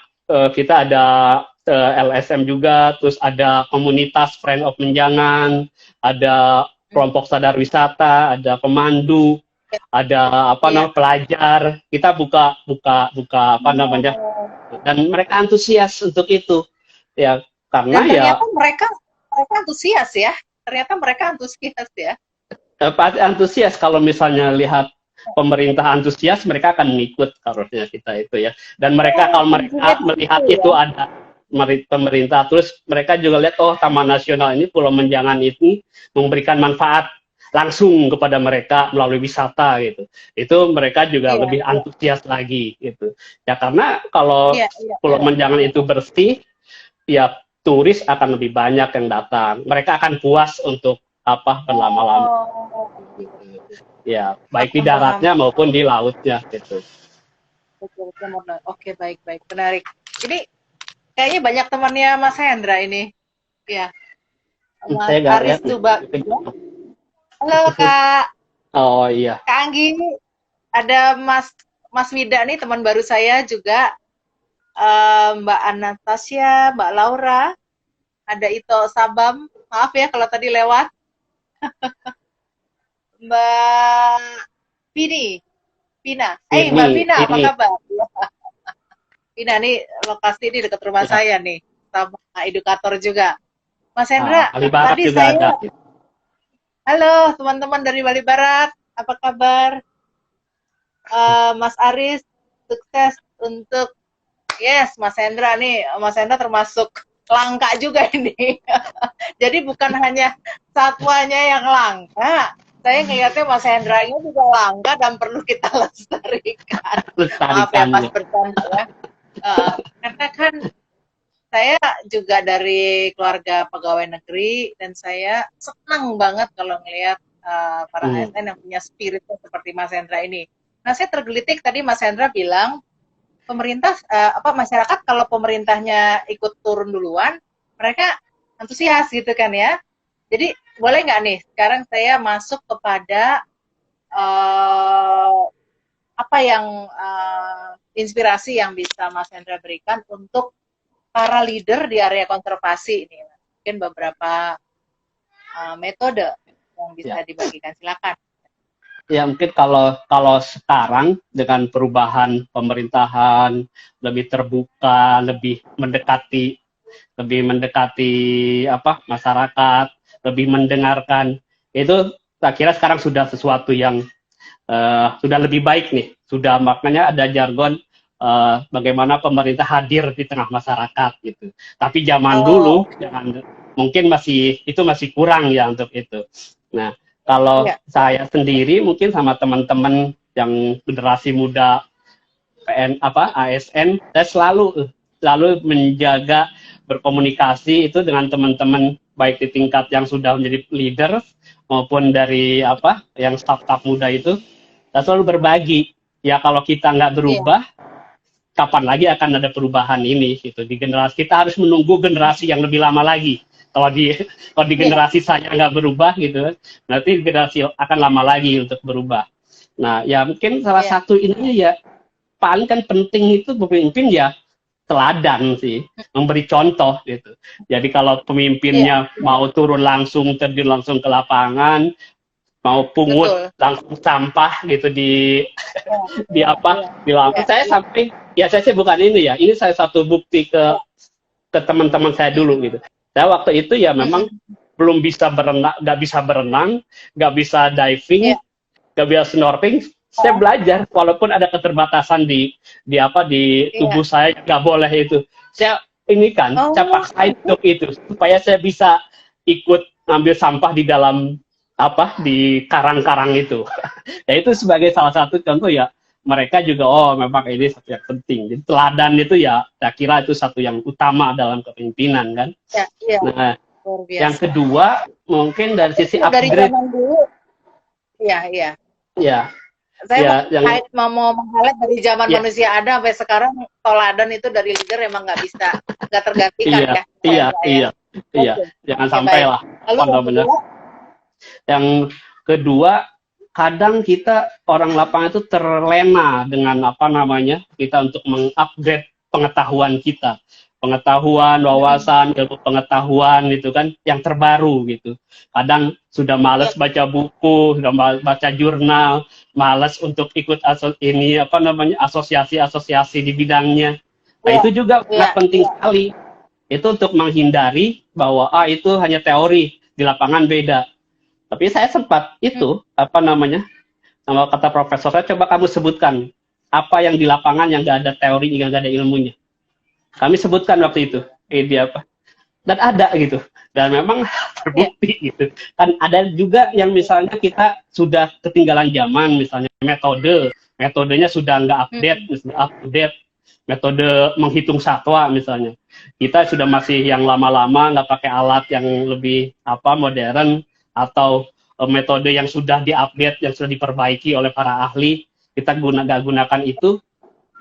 kita ada LSM juga, terus ada komunitas Friend of Menjangan, ada kelompok sadar wisata, ada pemandu, ada apa namanya pelajar. Kita buka apa namanya, dan mereka antusias untuk itu ya karena ternyata mereka antusias ya. Ternyata mereka antusias ya. Pasti antusias kalau misalnya lihat pemerintah antusias, mereka akan ngikut harusnya kita itu ya. Dan mereka kalau mereka melihat itu ada pemerintah, terus mereka juga lihat Taman Nasional ini Pulau Menjangan ini memberikan manfaat langsung kepada mereka melalui wisata gitu. Itu mereka juga lebih antusias lagi gitu. Ya karena kalau Pulau Menjangan itu bersih, ya turis akan lebih banyak yang datang. Mereka akan puas untuk berlama-lama. Ya, baik di daratnya maupun di lautnya gitu. Oke, baik, menarik. Ini kayaknya banyak temannya Mas Hendra ini. Ya, Mas Saya nggak Aris lihat nih. coba. Halo Kak, Oh iya. Kak Anggi. Ada Mas Wida nih teman baru saya juga. Mbak Anastasia, Mbak Laura, ada Ito Sabam. Maaf ya kalau tadi lewat. Mbak Vini, Mbak Vina, apa Ini kabar? Vina nih lokasi ini dekat rumah ya. saya nih, sama edukator juga. Mas Hendra, Bali Barat tadi juga ada. halo teman-teman dari Bali Barat, apa kabar? Mas Aris, sukses untuk, yes, Mas Hendra nih, Mas Hendra termasuk langka juga ini. Jadi bukan hanya satwanya yang langka, saya ngelihatnya Mas Hendra ini juga langka dan perlu kita lestarikan. Maaf ya Mas Lestarikannya. bercanda ya. Karena kan saya juga dari keluarga pegawai negeri dan saya senang banget kalau ngelihat para ASN yang punya spiritnya seperti Mas Hendra ini. Nah, saya tergelitik tadi Mas Hendra bilang pemerintah masyarakat kalau pemerintahnya ikut turun duluan, mereka antusias gitu kan ya. Jadi boleh nggak nih sekarang saya masuk kepada apa yang inspirasi yang bisa Mas Hendra berikan untuk para leader di area konservasi ini, mungkin beberapa metode yang bisa dibagikan, silakan. Ya mungkin kalau sekarang dengan perubahan pemerintahan lebih terbuka, lebih mendekati apa masyarakat, lebih mendengarkan, itu saya kira sekarang sudah sesuatu yang sudah lebih baik nih. Sudah makanya ada jargon bagaimana pemerintah hadir di tengah masyarakat gitu. Tapi zaman dulu mungkin masih kurang ya untuk itu. Nah, kalau saya sendiri mungkin sama teman-teman yang generasi muda ASN, saya selalu menjaga berkomunikasi itu dengan teman-teman baik di tingkat yang sudah menjadi leader maupun dari yang staff-staff muda itu. Kita selalu berbagi. Ya kalau kita nggak berubah, kapan lagi akan ada perubahan ini gitu di generasi. Kita harus menunggu generasi yang lebih lama lagi. Kalau di generasi saya nggak berubah gitu, berarti generasi akan lama lagi untuk berubah. Nah, ya mungkin salah satu ininya ya paling kan penting itu pemimpin ya teladan sih, memberi contoh gitu. Jadi kalau pemimpinnya mau turun langsung, terjun langsung ke lapangan, mau pungut langsung sampah gitu di lapangan. Saya sampai saya sih bukan ini ya. Ini saya satu bukti ke teman-teman saya dulu gitu. Saya waktu itu ya memang belum bisa berenang, nggak bisa diving, nggak bisa snorkeling. Saya belajar walaupun ada keterbatasan di tubuh saya nggak boleh itu. Saya saya paksain untuk itu supaya saya bisa ikut ambil sampah di dalam di karang-karang itu. Ya itu sebagai salah satu contoh ya. Mereka juga memang ini satu yang penting. Jadi teladan itu ya saya kira itu satu yang utama dalam kepemimpinan kan. Nah, yang kedua mungkin dari sisi upgrade. Dari zaman dulu. Iya. Saya mau meng-highlight dari zaman manusia ada sampai sekarang teladan itu dari leader emang nggak tergantikan ya. Iya. Jangan sampai lah. Benar. Yang kedua, kadang kita orang lapangan itu terlena dengan kita untuk mengupgrade pengetahuan kita, wawasan, ilmu pengetahuan itu kan yang terbaru gitu. Kadang sudah malas baca buku, sudah malas baca jurnal, malas untuk ikut asosiasi-asosiasi di bidangnya. Nah itu juga sangat penting sekali. Itu untuk menghindari bahwa itu hanya teori, di lapangan beda. Tapi saya sempat itu sama kata profesor saya, coba kamu sebutkan apa yang di lapangan yang nggak ada teori, nggak ada ilmunya. Kami sebutkan waktu itu dan ada gitu, dan memang terbukti gitu. Kan ada juga yang misalnya kita sudah ketinggalan zaman, misalnya metodenya sudah nggak update, metode menghitung satwa misalnya. Kita sudah masih yang lama-lama nggak pakai alat yang lebih modern, atau metode yang sudah diupdate, yang sudah diperbaiki oleh para ahli, kita gunakan itu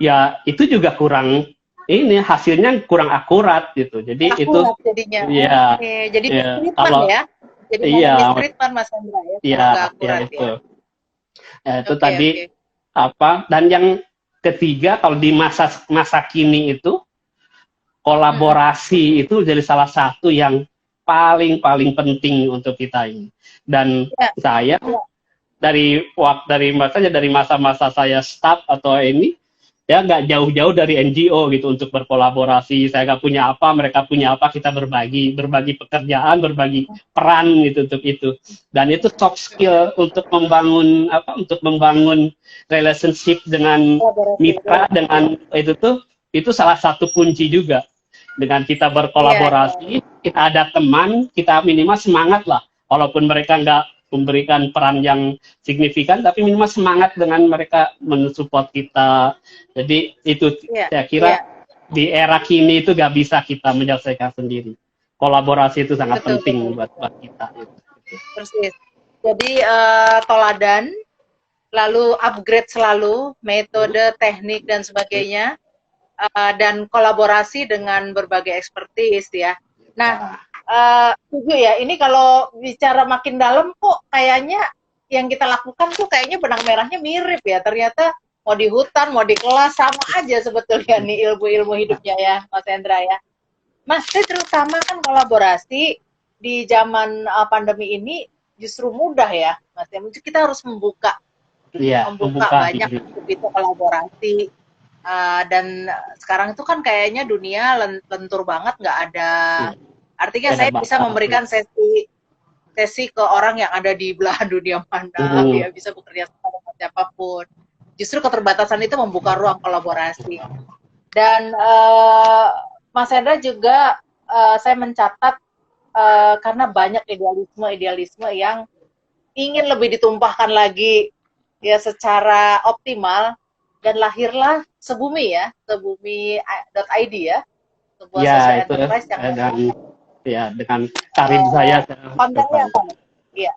ya itu juga kurang, ini hasilnya kurang akurat gitu. Jadi itu Akurat jadinya. ya, Oke, jadi ya mistreatment kalau ya. Jadi malah iya mistreatment Mas Hendra ya, kalau ya nggak ya akurat itu ya. itu Oke, tadi oke. apa. Dan yang ketiga, kalau di masa masa kini itu Mm-mm. kolaborasi itu jadi salah satu yang paling paling penting untuk kita ini. Dan Ya, saya ya. dari masa-masa saya staff atau ini, ya nggak jauh-jauh dari NGO gitu untuk berkolaborasi. Saya nggak punya apa, mereka punya apa, kita berbagi pekerjaan, berbagi peran gitu untuk itu. Dan itu soft skill untuk membangun relationship dengan Kolaborasi. mitra, dengan itu salah satu kunci juga. Dengan kita Iya, iya. berkolaborasi, kita ada teman, kita minimal semangat lah. Walaupun mereka nggak memberikan peran yang signifikan, tapi minimal semangat dengan mereka mensupport kita. Jadi itu Iya, saya kira iya. di era kini itu nggak bisa kita menyelesaikan sendiri. Kolaborasi itu sangat Betul, penting betul. buat kita. Persis. Jadi toladan, lalu upgrade selalu metode, teknik dan sebagainya, dan kolaborasi dengan berbagai expertise ya. Nah, setuju ya. Ini kalau bicara makin dalam kok kayaknya yang kita lakukan tuh kayaknya benang merahnya mirip ya. Ternyata mau di hutan, mau di kelas sama aja sebetulnya nih ilmu-ilmu hidupnya ya, Mas Hendra ya. Mas, terutama kan kolaborasi di zaman pandemi ini justru mudah ya, Mas. Kita harus membuka Iya, banyak diri. begitu kolaborasi. Dan sekarang itu kan kayaknya dunia lentur banget, nggak ada. Artinya saya bisa memberikan sesi ke orang yang ada di belahan dunia mana, ya bisa bekerja sama dengan siapapun. Justru keterbatasan itu membuka ruang kolaborasi. Dan Mas Hendra juga saya mencatat karena banyak idealisme yang ingin lebih ditumpahkan lagi ya secara optimal, dan lahirlah Sebumi ya, sebumi.id ya, sebuah social enterprise yang dengan karir saya. Kontennya apa nih? Iya,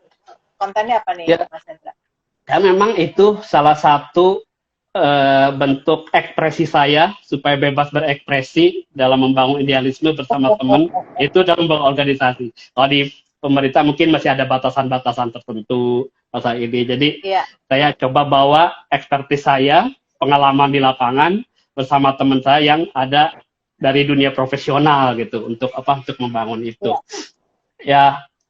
kontennya apa nih, ya, Mas Hendra? Ya memang itu salah satu bentuk ekspresi saya supaya bebas berekspresi dalam membangun idealisme bersama teman itu dalam membangun organisasi. Kalau di pemerintah mungkin masih ada batasan-batasan tertentu masa ini. Jadi saya coba bawa ekspertis saya, pengalaman di lapangan bersama teman saya yang ada dari dunia profesional gitu untuk membangun itu.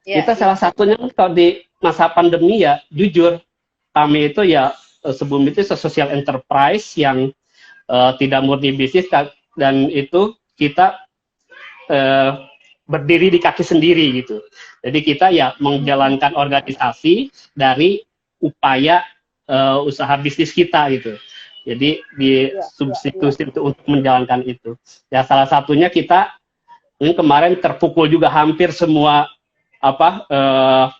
Kita salah satunya kalau di masa pandemi ya jujur kami itu ya Sebumi itu social enterprise yang tidak murni bisnis, dan itu kita berdiri di kaki sendiri gitu. Jadi kita ya menjalankan organisasi dari upaya usaha bisnis kita gitu. Jadi di substitusi untuk menjalankan itu. Ya salah satunya kita ini kemarin terpukul juga hampir semua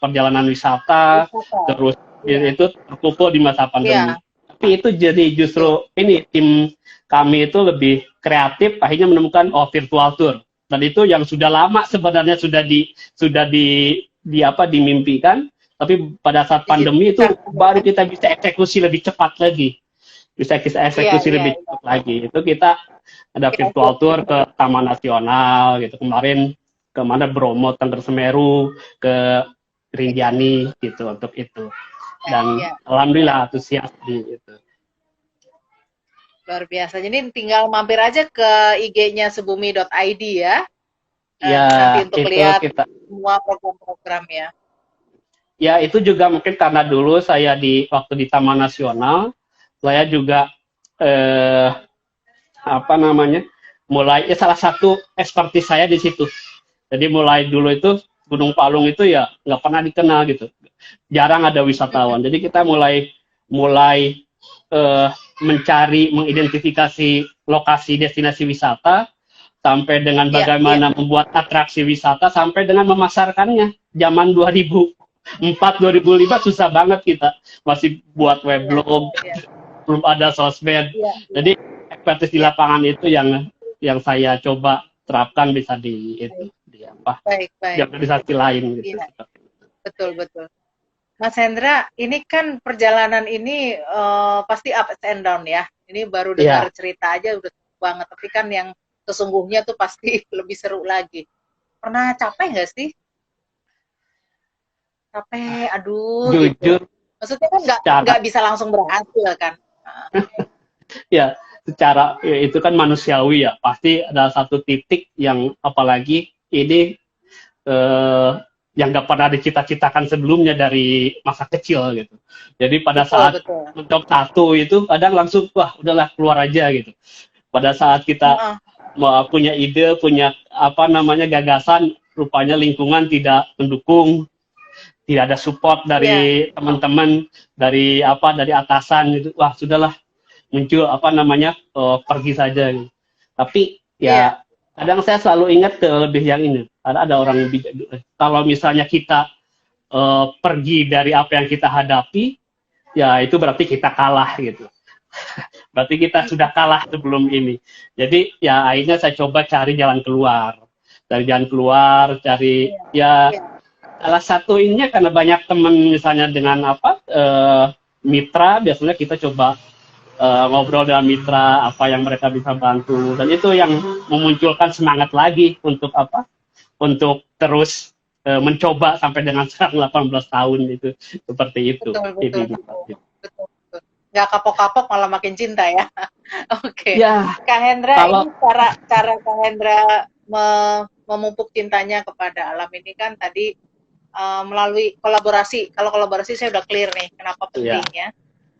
perjalanan wisata terus itu terpukul di masa pandemi. Tapi itu jadi justru ini tim kami itu lebih kreatif, akhirnya menemukan virtual tour. Dan itu yang sudah lama sebenarnya sudah dimimpikan, tapi pada saat pandemi itu baru kita bisa eksekusi lebih cepat lagi. Bisa kita eksekusi lebih cepat lagi. Itu kita ada virtual tour ke Taman Nasional gitu. Kemarin kemana Bromo, Tengger Semeru, ke Rinjani gitu untuk itu. Dan alhamdulillah antusias di itu. Luar biasa. Jadi tinggal mampir aja ke IG-nya sebumi.id ya. Nanti untuk lihat semua program-program ya. Ya itu juga mungkin karena dulu saya waktu di Taman Nasional, saya juga mulai salah satu ekspertis saya di situ. Jadi mulai dulu itu Gunung Palung itu ya nggak pernah dikenal gitu. Jarang ada wisatawan. Jadi kita mulai mencari, mengidentifikasi lokasi destinasi wisata, sampai dengan bagaimana membuat atraksi wisata, sampai dengan memasarkannya. Zaman 2004-2005 susah banget kita. Masih buat weblog, belum ada sosmed. Jadi ekspertis di lapangan itu yang saya coba terapkan bisa di organisasi lain gitu. Betul. Mas Hendra, ini kan perjalanan ini pasti up and down ya. Ini baru dengar Iya, cerita aja udah seru banget, tapi kan yang sesungguhnya tuh pasti lebih seru lagi. Pernah capek nggak sih? Capek, aduh gitu. jujur Maksudnya kan secara nggak bisa langsung berhasil kan. ya secara ya, itu kan manusiawi ya. Pasti ada satu titik yang apalagi ini eh, yang nggak pernah dicita-citakan sebelumnya dari masa kecil gitu. Jadi pada Betul, saat betul. mentok satu itu kadang langsung wah udahlah keluar aja gitu. Pada saat kita Heeh, mau punya ide, punya apa namanya gagasan, rupanya lingkungan tidak mendukung, tidak ada support iya, dari teman-teman, dari apa dari atasan gitu. Wah sudahlah muncul apa namanya pergi saja. Gitu. Tapi iya, ya kadang saya selalu ingat ke lebih yang ini. Ada orang yang kalau misalnya kita pergi dari apa yang kita hadapi, ya itu berarti kita kalah gitu. Berarti kita sudah kalah sebelum ini. Jadi ya akhirnya saya coba cari jalan keluar. Dari jalan keluar, cari iya, ya iya, salah satunya karena banyak teman misalnya dengan apa mitra, biasanya kita coba ngobrol dengan mitra apa yang mereka bisa bantu dan itu yang memunculkan semangat lagi untuk apa untuk terus mencoba sampai dengan sekarang 18 tahun itu seperti itu betul, betul, ini betul, betul, betul. Nggak kapok-kapok malah makin cinta ya. Oke, ya Kak Hendra, kalau ini cara Kak Hendra memupuk cintanya kepada alam ini kan tadi melalui kolaborasi. Kalau kolaborasi saya udah clear nih, kenapa ya, pentingnya.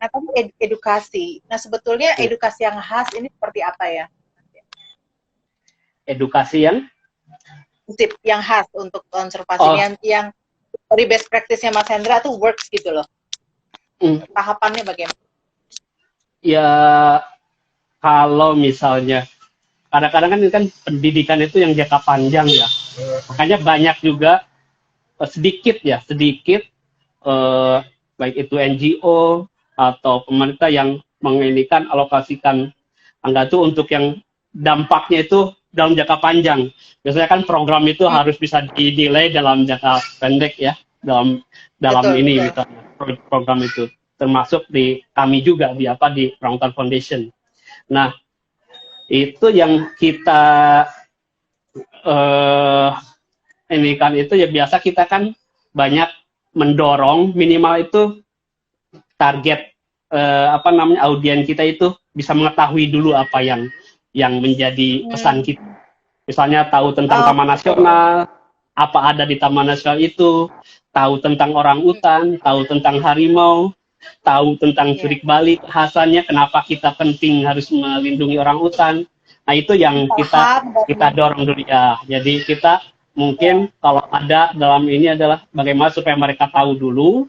Nah, tapi edukasi. Nah, sebetulnya ya edukasi yang khas ini seperti apa ya? edukasi yang Prinsip yang khas untuk konservasi ini oh yang dari best practice-nya Mas Hendra tuh works gitu loh. mm, Tahapannya bagaimana? ya kalau misalnya kadang-kadang kan ini kan pendidikan itu yang jangka panjang ya makanya banyak juga sedikit ya sedikit eh, baik itu NGO atau pemerintah yang menginikan alokasikan anggaran itu untuk yang dampaknya itu dalam jangka panjang. Biasanya kan program itu Hmm, harus bisa dinilai dalam jangka pendek ya, dalam dalam betul, ini betul. misalnya program itu termasuk di kami juga di apa di Orangutan Foundation. Nah, itu yang kita eh, ini kan itu ya biasa kita kan banyak mendorong minimal itu target apa namanya audien kita itu bisa mengetahui dulu apa yang menjadi pesan Hmm. kita. Misalnya tahu tentang Oh, Taman Nasional, apa ada di Taman Nasional itu, tahu tentang orang hmm, utan, tahu tentang harimau, tahu tentang ya. Curik Bali, hasannya kenapa kita penting harus melindungi orang utan. Nah itu yang kita Paham kita dan dorong dulu ya. Jadi kita ya. mungkin kalau ada dalam ini adalah bagaimana supaya mereka tahu dulu,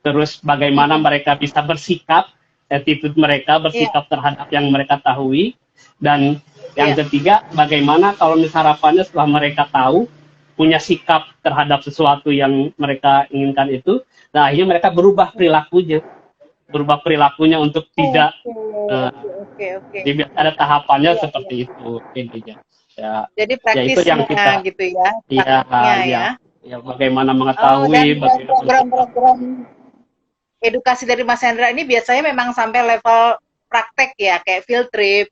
terus bagaimana Hmm, mereka bisa bersikap, attitude mereka iya, bersikap terhadap yang mereka tahui, dan yang iya. ketiga bagaimana kalau misalnya harapannya setelah mereka tahu punya sikap terhadap sesuatu yang mereka inginkan itu, nah akhirnya mereka berubah perilakunya untuk tidak Oke, eh, oke, oke, oke. ada tahapannya Iya, iya. seperti itu intinya. Ya, Jadi ya itu yang praktisnya kita gitu ya, ya praktiknya ya ya. ya bagaimana Oh, dan mengetahui bagaimana untuk program-program edukasi dari Mas Hendra ini biasanya memang sampai level praktek ya, kayak field trip,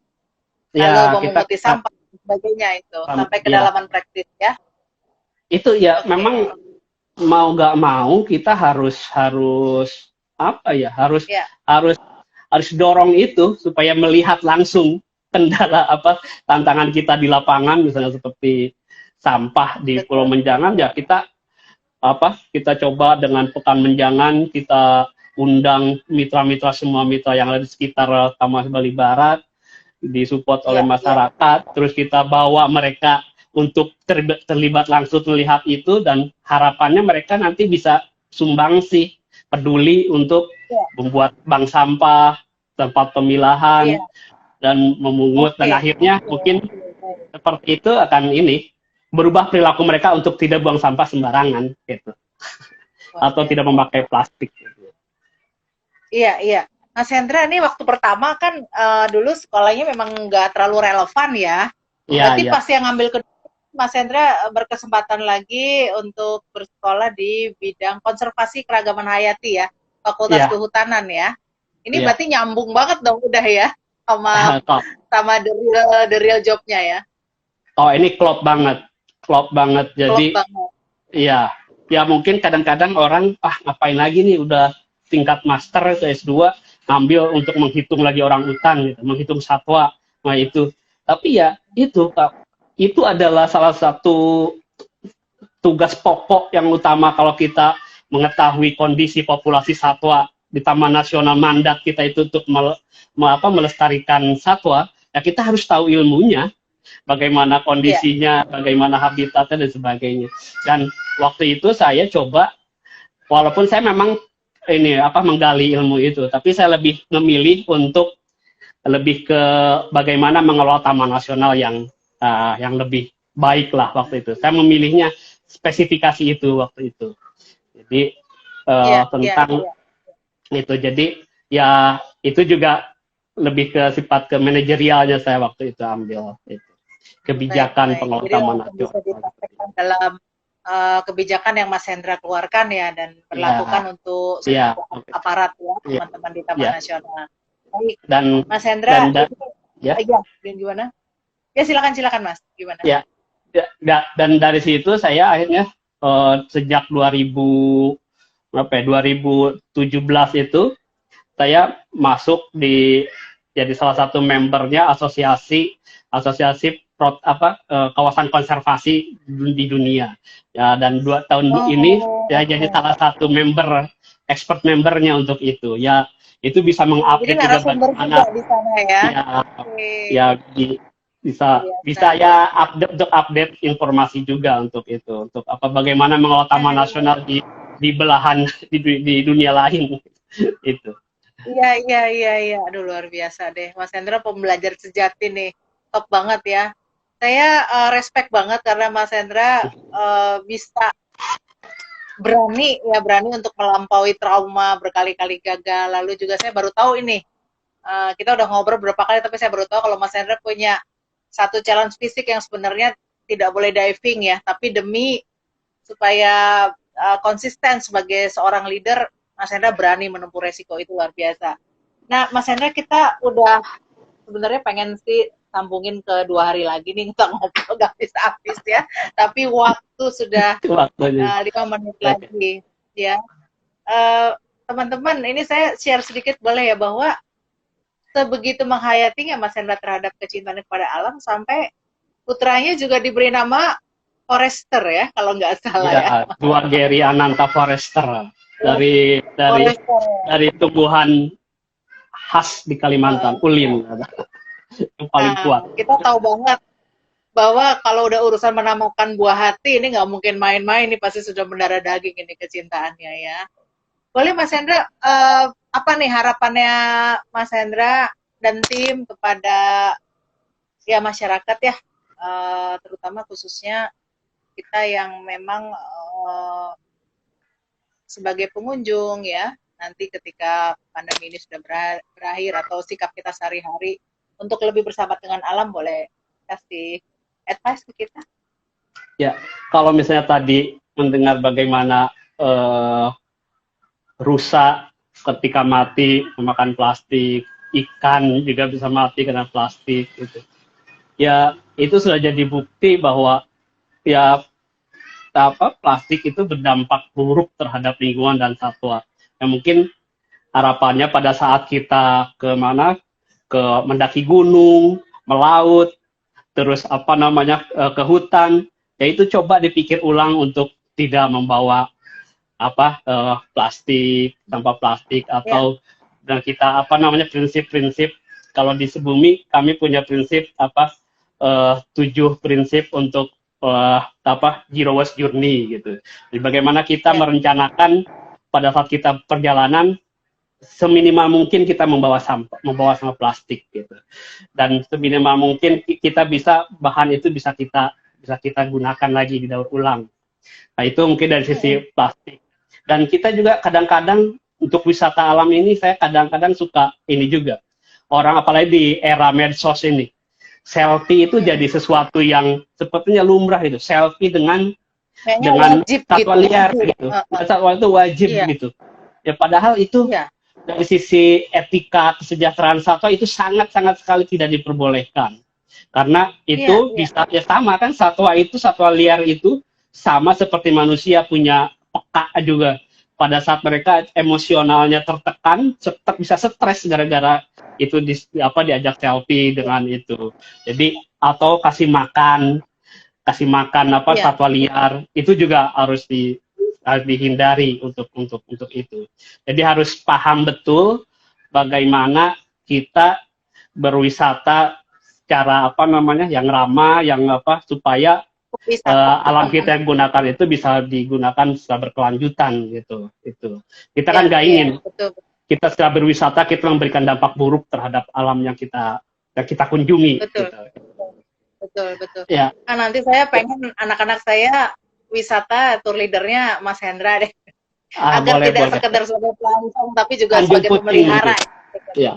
lalu ya kita memunguti sampah dan sebagainya itu, sampai ya kedalaman praktis ya. itu ya Oke, memang mau nggak mau kita harus harus apa ya ya, harus harus dorong itu supaya melihat langsung kendala apa tantangan kita di lapangan misalnya seperti sampah di Pulau betul. Menjangan ya kita coba dengan pekan menjangan kita undang mitra-mitra semua mitra yang ada di sekitar Taman Bali Barat disupport oleh Ya, ya, masyarakat terus kita bawa mereka untuk terlibat langsung melihat itu dan harapannya mereka nanti bisa sumbangsi peduli untuk ya. membuat bank sampah tempat Iya, pemilahan dan memungut dan oke, akhirnya oke, mungkin oke, baik. seperti itu akan ini berubah perilaku mereka untuk tidak buang sampah sembarangan gitu Luar atau tidak biasa. memakai plastik gitu. Iya, iya. Mas Hendra, ini waktu pertama kan dulu sekolahnya memang nggak terlalu relevan ya. Iya Berarti iya pas yang ngambil kedua Mas Hendra berkesempatan lagi untuk bersekolah di bidang konservasi keragaman hayati ya, Fakultas Iya, Kehutanan ya. Ini iya. berarti nyambung banget dong udah ya sama Kok, sama the real jobnya ya. oh ini klop banget. Klop Jadi, banget. iya, ya mungkin kadang-kadang orang, ngapain lagi nih udah tingkat master ke S2, ngambil untuk menghitung lagi orang utan, gitu, menghitung satwa, nah itu. Tapi ya itu, Pak, itu adalah salah satu tugas pokok yang utama kalau kita mengetahui kondisi populasi satwa di Taman Nasional. Mandat kita itu untuk melestarikan satwa, ya kita harus tahu ilmunya, bagaimana Iya. kondisinya, bagaimana habitatnya dan sebagainya. Dan waktu itu saya coba, walaupun saya memang menggali ilmu itu, tapi saya lebih memilih untuk lebih ke bagaimana mengelola taman nasional yang lebih baik lah waktu itu. Saya memilihnya spesifikasi itu waktu itu. Jadi Iya, iya, tentang iya. itu. Jadi ya itu juga lebih ke sifat ke manajerialnya saya waktu itu ambil itu. Baik, Kebijakan baik. pengelola Jadi taman langsung bisa nasional. dipraktekkan dalam kebijakan yang Mas Hendra keluarkan ya dan berlakukan Iya, untuk iya, seluruh aparat ya, iya, teman-teman di Taman iya. Nasional. Baik, Dan Mas Hendra, dan ya, iya, dan gimana? Ya silakan Mas, gimana? ya, dan dari situ saya akhirnya sejak 2017 itu saya masuk jadi salah satu membernya asosiasi kawasan konservasi di dunia ya, dan 2 tahun ini ya jadi salah satu expert membernya untuk itu ya. Itu bisa Jadi mengupdate juga narasumber juga bagaimana di sana ya. ya, Oke. ya bisa Biasa. ya update informasi juga untuk itu, untuk bagaimana mengelola taman nasional di belahan di dunia lain itu. Iya. Aduh luar biasa deh. Mas Hendra pembelajar sejati nih. Top banget ya. Saya respect banget karena Mas Hendra bisa berani untuk melampaui trauma berkali-kali gagal. Lalu juga saya baru tahu ini. Kita udah ngobrol berapa kali tapi saya baru tahu kalau Mas Hendra punya satu challenge fisik yang sebenarnya tidak boleh diving ya, tapi demi supaya konsisten sebagai seorang leader, Mas Hendra berani menempuh resiko itu luar biasa. Nah, Mas Hendra kita udah sebenarnya pengen sih sambungin ke 2 hari lagi nih, kita ngobrol gak habis-habis ya, tapi waktu sudah 5 menit lagi ya. Teman-teman, ini saya share sedikit boleh ya, bahwa sebegitu menghayatinya Mas Hendra terhadap kecintaan kepada alam sampai putranya juga diberi nama Forester ya, kalau nggak salah ya. Dua Gary Ananta Forester dari tumbuhan khas di Kalimantan, ulin yang paling kuat. Kita tahu banget bahwa kalau udah urusan menamakan buah hati ini nggak mungkin main-main, ini pasti sudah mendarah daging ini kecintaannya ya. Boleh Mas Hendra, apa nih harapannya Mas Hendra dan tim kepada ya masyarakat ya, terutama khususnya kita yang memang sebagai pengunjung ya, nanti ketika pandemi ini sudah berakhir atau sikap kita sehari-hari untuk lebih bersahabat dengan alam, boleh kasih advice ke kita? Ya, kalau misalnya tadi mendengar bagaimana rusa ketika mati memakan plastik, ikan juga bisa mati karena plastik gitu. Ya, itu sudah jadi bukti bahwa ya plastik itu berdampak buruk terhadap lingkungan dan satwa. Yang mungkin harapannya pada saat kita ke mendaki gunung, melaut, terus ke hutan, ya itu coba dipikir ulang untuk tidak membawa plastik, sampah plastik atau dan kita prinsip-prinsip. Kalau di Sebumi kami punya prinsip 7 prinsip untuk zero waste journey gitu. Jadi bagaimana kita merencanakan pada saat kita perjalanan seminimal mungkin kita membawa sampah plastik gitu. Dan seminimal mungkin kita bahan itu bisa kita gunakan lagi, didaur ulang. Nah, itu mungkin dari sisi plastik. Dan kita juga kadang-kadang untuk wisata alam ini saya kadang-kadang suka ini juga. Orang apalagi di era medsos ini selfie itu jadi sesuatu yang sepertinya lumrah gitu. Selfie dengan Kayaknya dengan wajib satwa gitu. liar gitu. Satwa itu wajib Iya. gitu. Ya padahal itu Iya. dari sisi etika kesejahteraan satwa itu sangat-sangat sekali tidak diperbolehkan. Karena itu Iya. bisa ya sama kan, satwa liar itu sama seperti manusia punya peka juga. Pada saat mereka emosionalnya tertekan, bisa stres gara-gara itu diajak selfie dengan itu. Jadi atau kasih makan Iya. satwa liar itu juga harus dihindari untuk itu. Jadi harus paham betul bagaimana kita berwisata secara yang ramah, supaya Wisata. alam kita yang gunakan itu bisa digunakan secara berkelanjutan gitu. Itu kita kan Iya, nggak iya, ingin betul. kita setelah berwisata kita memberikan dampak buruk terhadap alam yang kita kunjungi. Betul. Gitu. Betul. Ya. Nah, nanti saya pengen anak-anak saya wisata tour leadernya Mas Hendra deh. Agar tidak sekedar sebagai pelancong tapi juga Tanjung sebagai Puting pemelihara. Iya.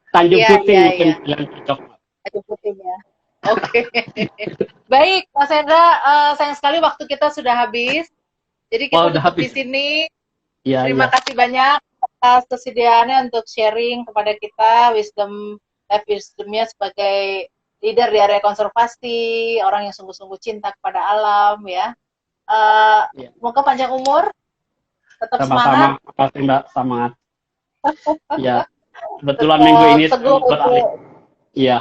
Tanjung Puting mungkin yang cocok. Tanjung Puting ya. Oke. Baik, Mas Hendra, sayang sekali waktu kita sudah habis. Jadi kita tutup di sini. Ya, Terima kasih banyak atas kesediaannya untuk sharing kepada kita life wisdomnya sebagai leader di area konservasi, orang yang sungguh-sungguh cinta kepada alam ya. Semoga panjang umur, tetap semangat. Sama-sama, makasih Mbak, semangat. Ya, kebetulan minggu ini saya beralih. Iya.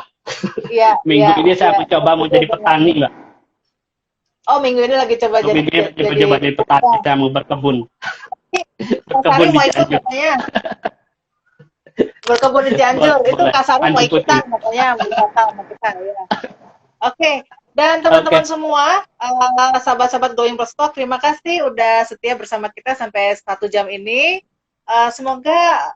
Minggu ini saya mencoba mau jadi petani, Mbak. Oh, minggu ini lagi coba jadi petani, saya mau berkebun. Berkebun di Cianjur. Berkebun di Cianjur, itu kasarnya mau ikutan katanya wisata sama kita ya. Oke. Dan teman-teman semua, sahabat-sahabat Going Plus Talk, terima kasih udah setia bersama kita sampai 1 jam ini. Semoga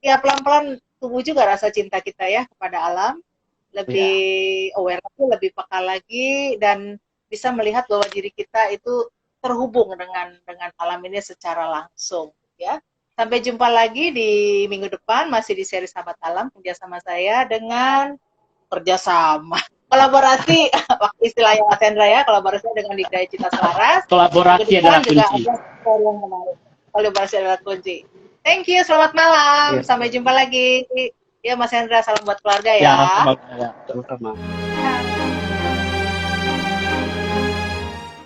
ya pelan-pelan tumbuh juga rasa cinta kita ya kepada alam, lebih aware lagi, lebih peka lagi, dan bisa melihat bahwa diri kita itu terhubung dengan alam ini secara langsung ya. Sampai jumpa lagi di minggu depan masih di seri Sahabat Alam kerjasama saya dengan kolaborasi waktu istilahnya Mas Hendra ya, kolaborasi dengan Dikdaya Cita Selaras. Kolaborasi adalah kunci. Kolaborasi adalah kunci. Thank you, selamat malam. Sampai jumpa lagi. Ya Mas Hendra, salam buat keluarga ya. Ya, sama-sama.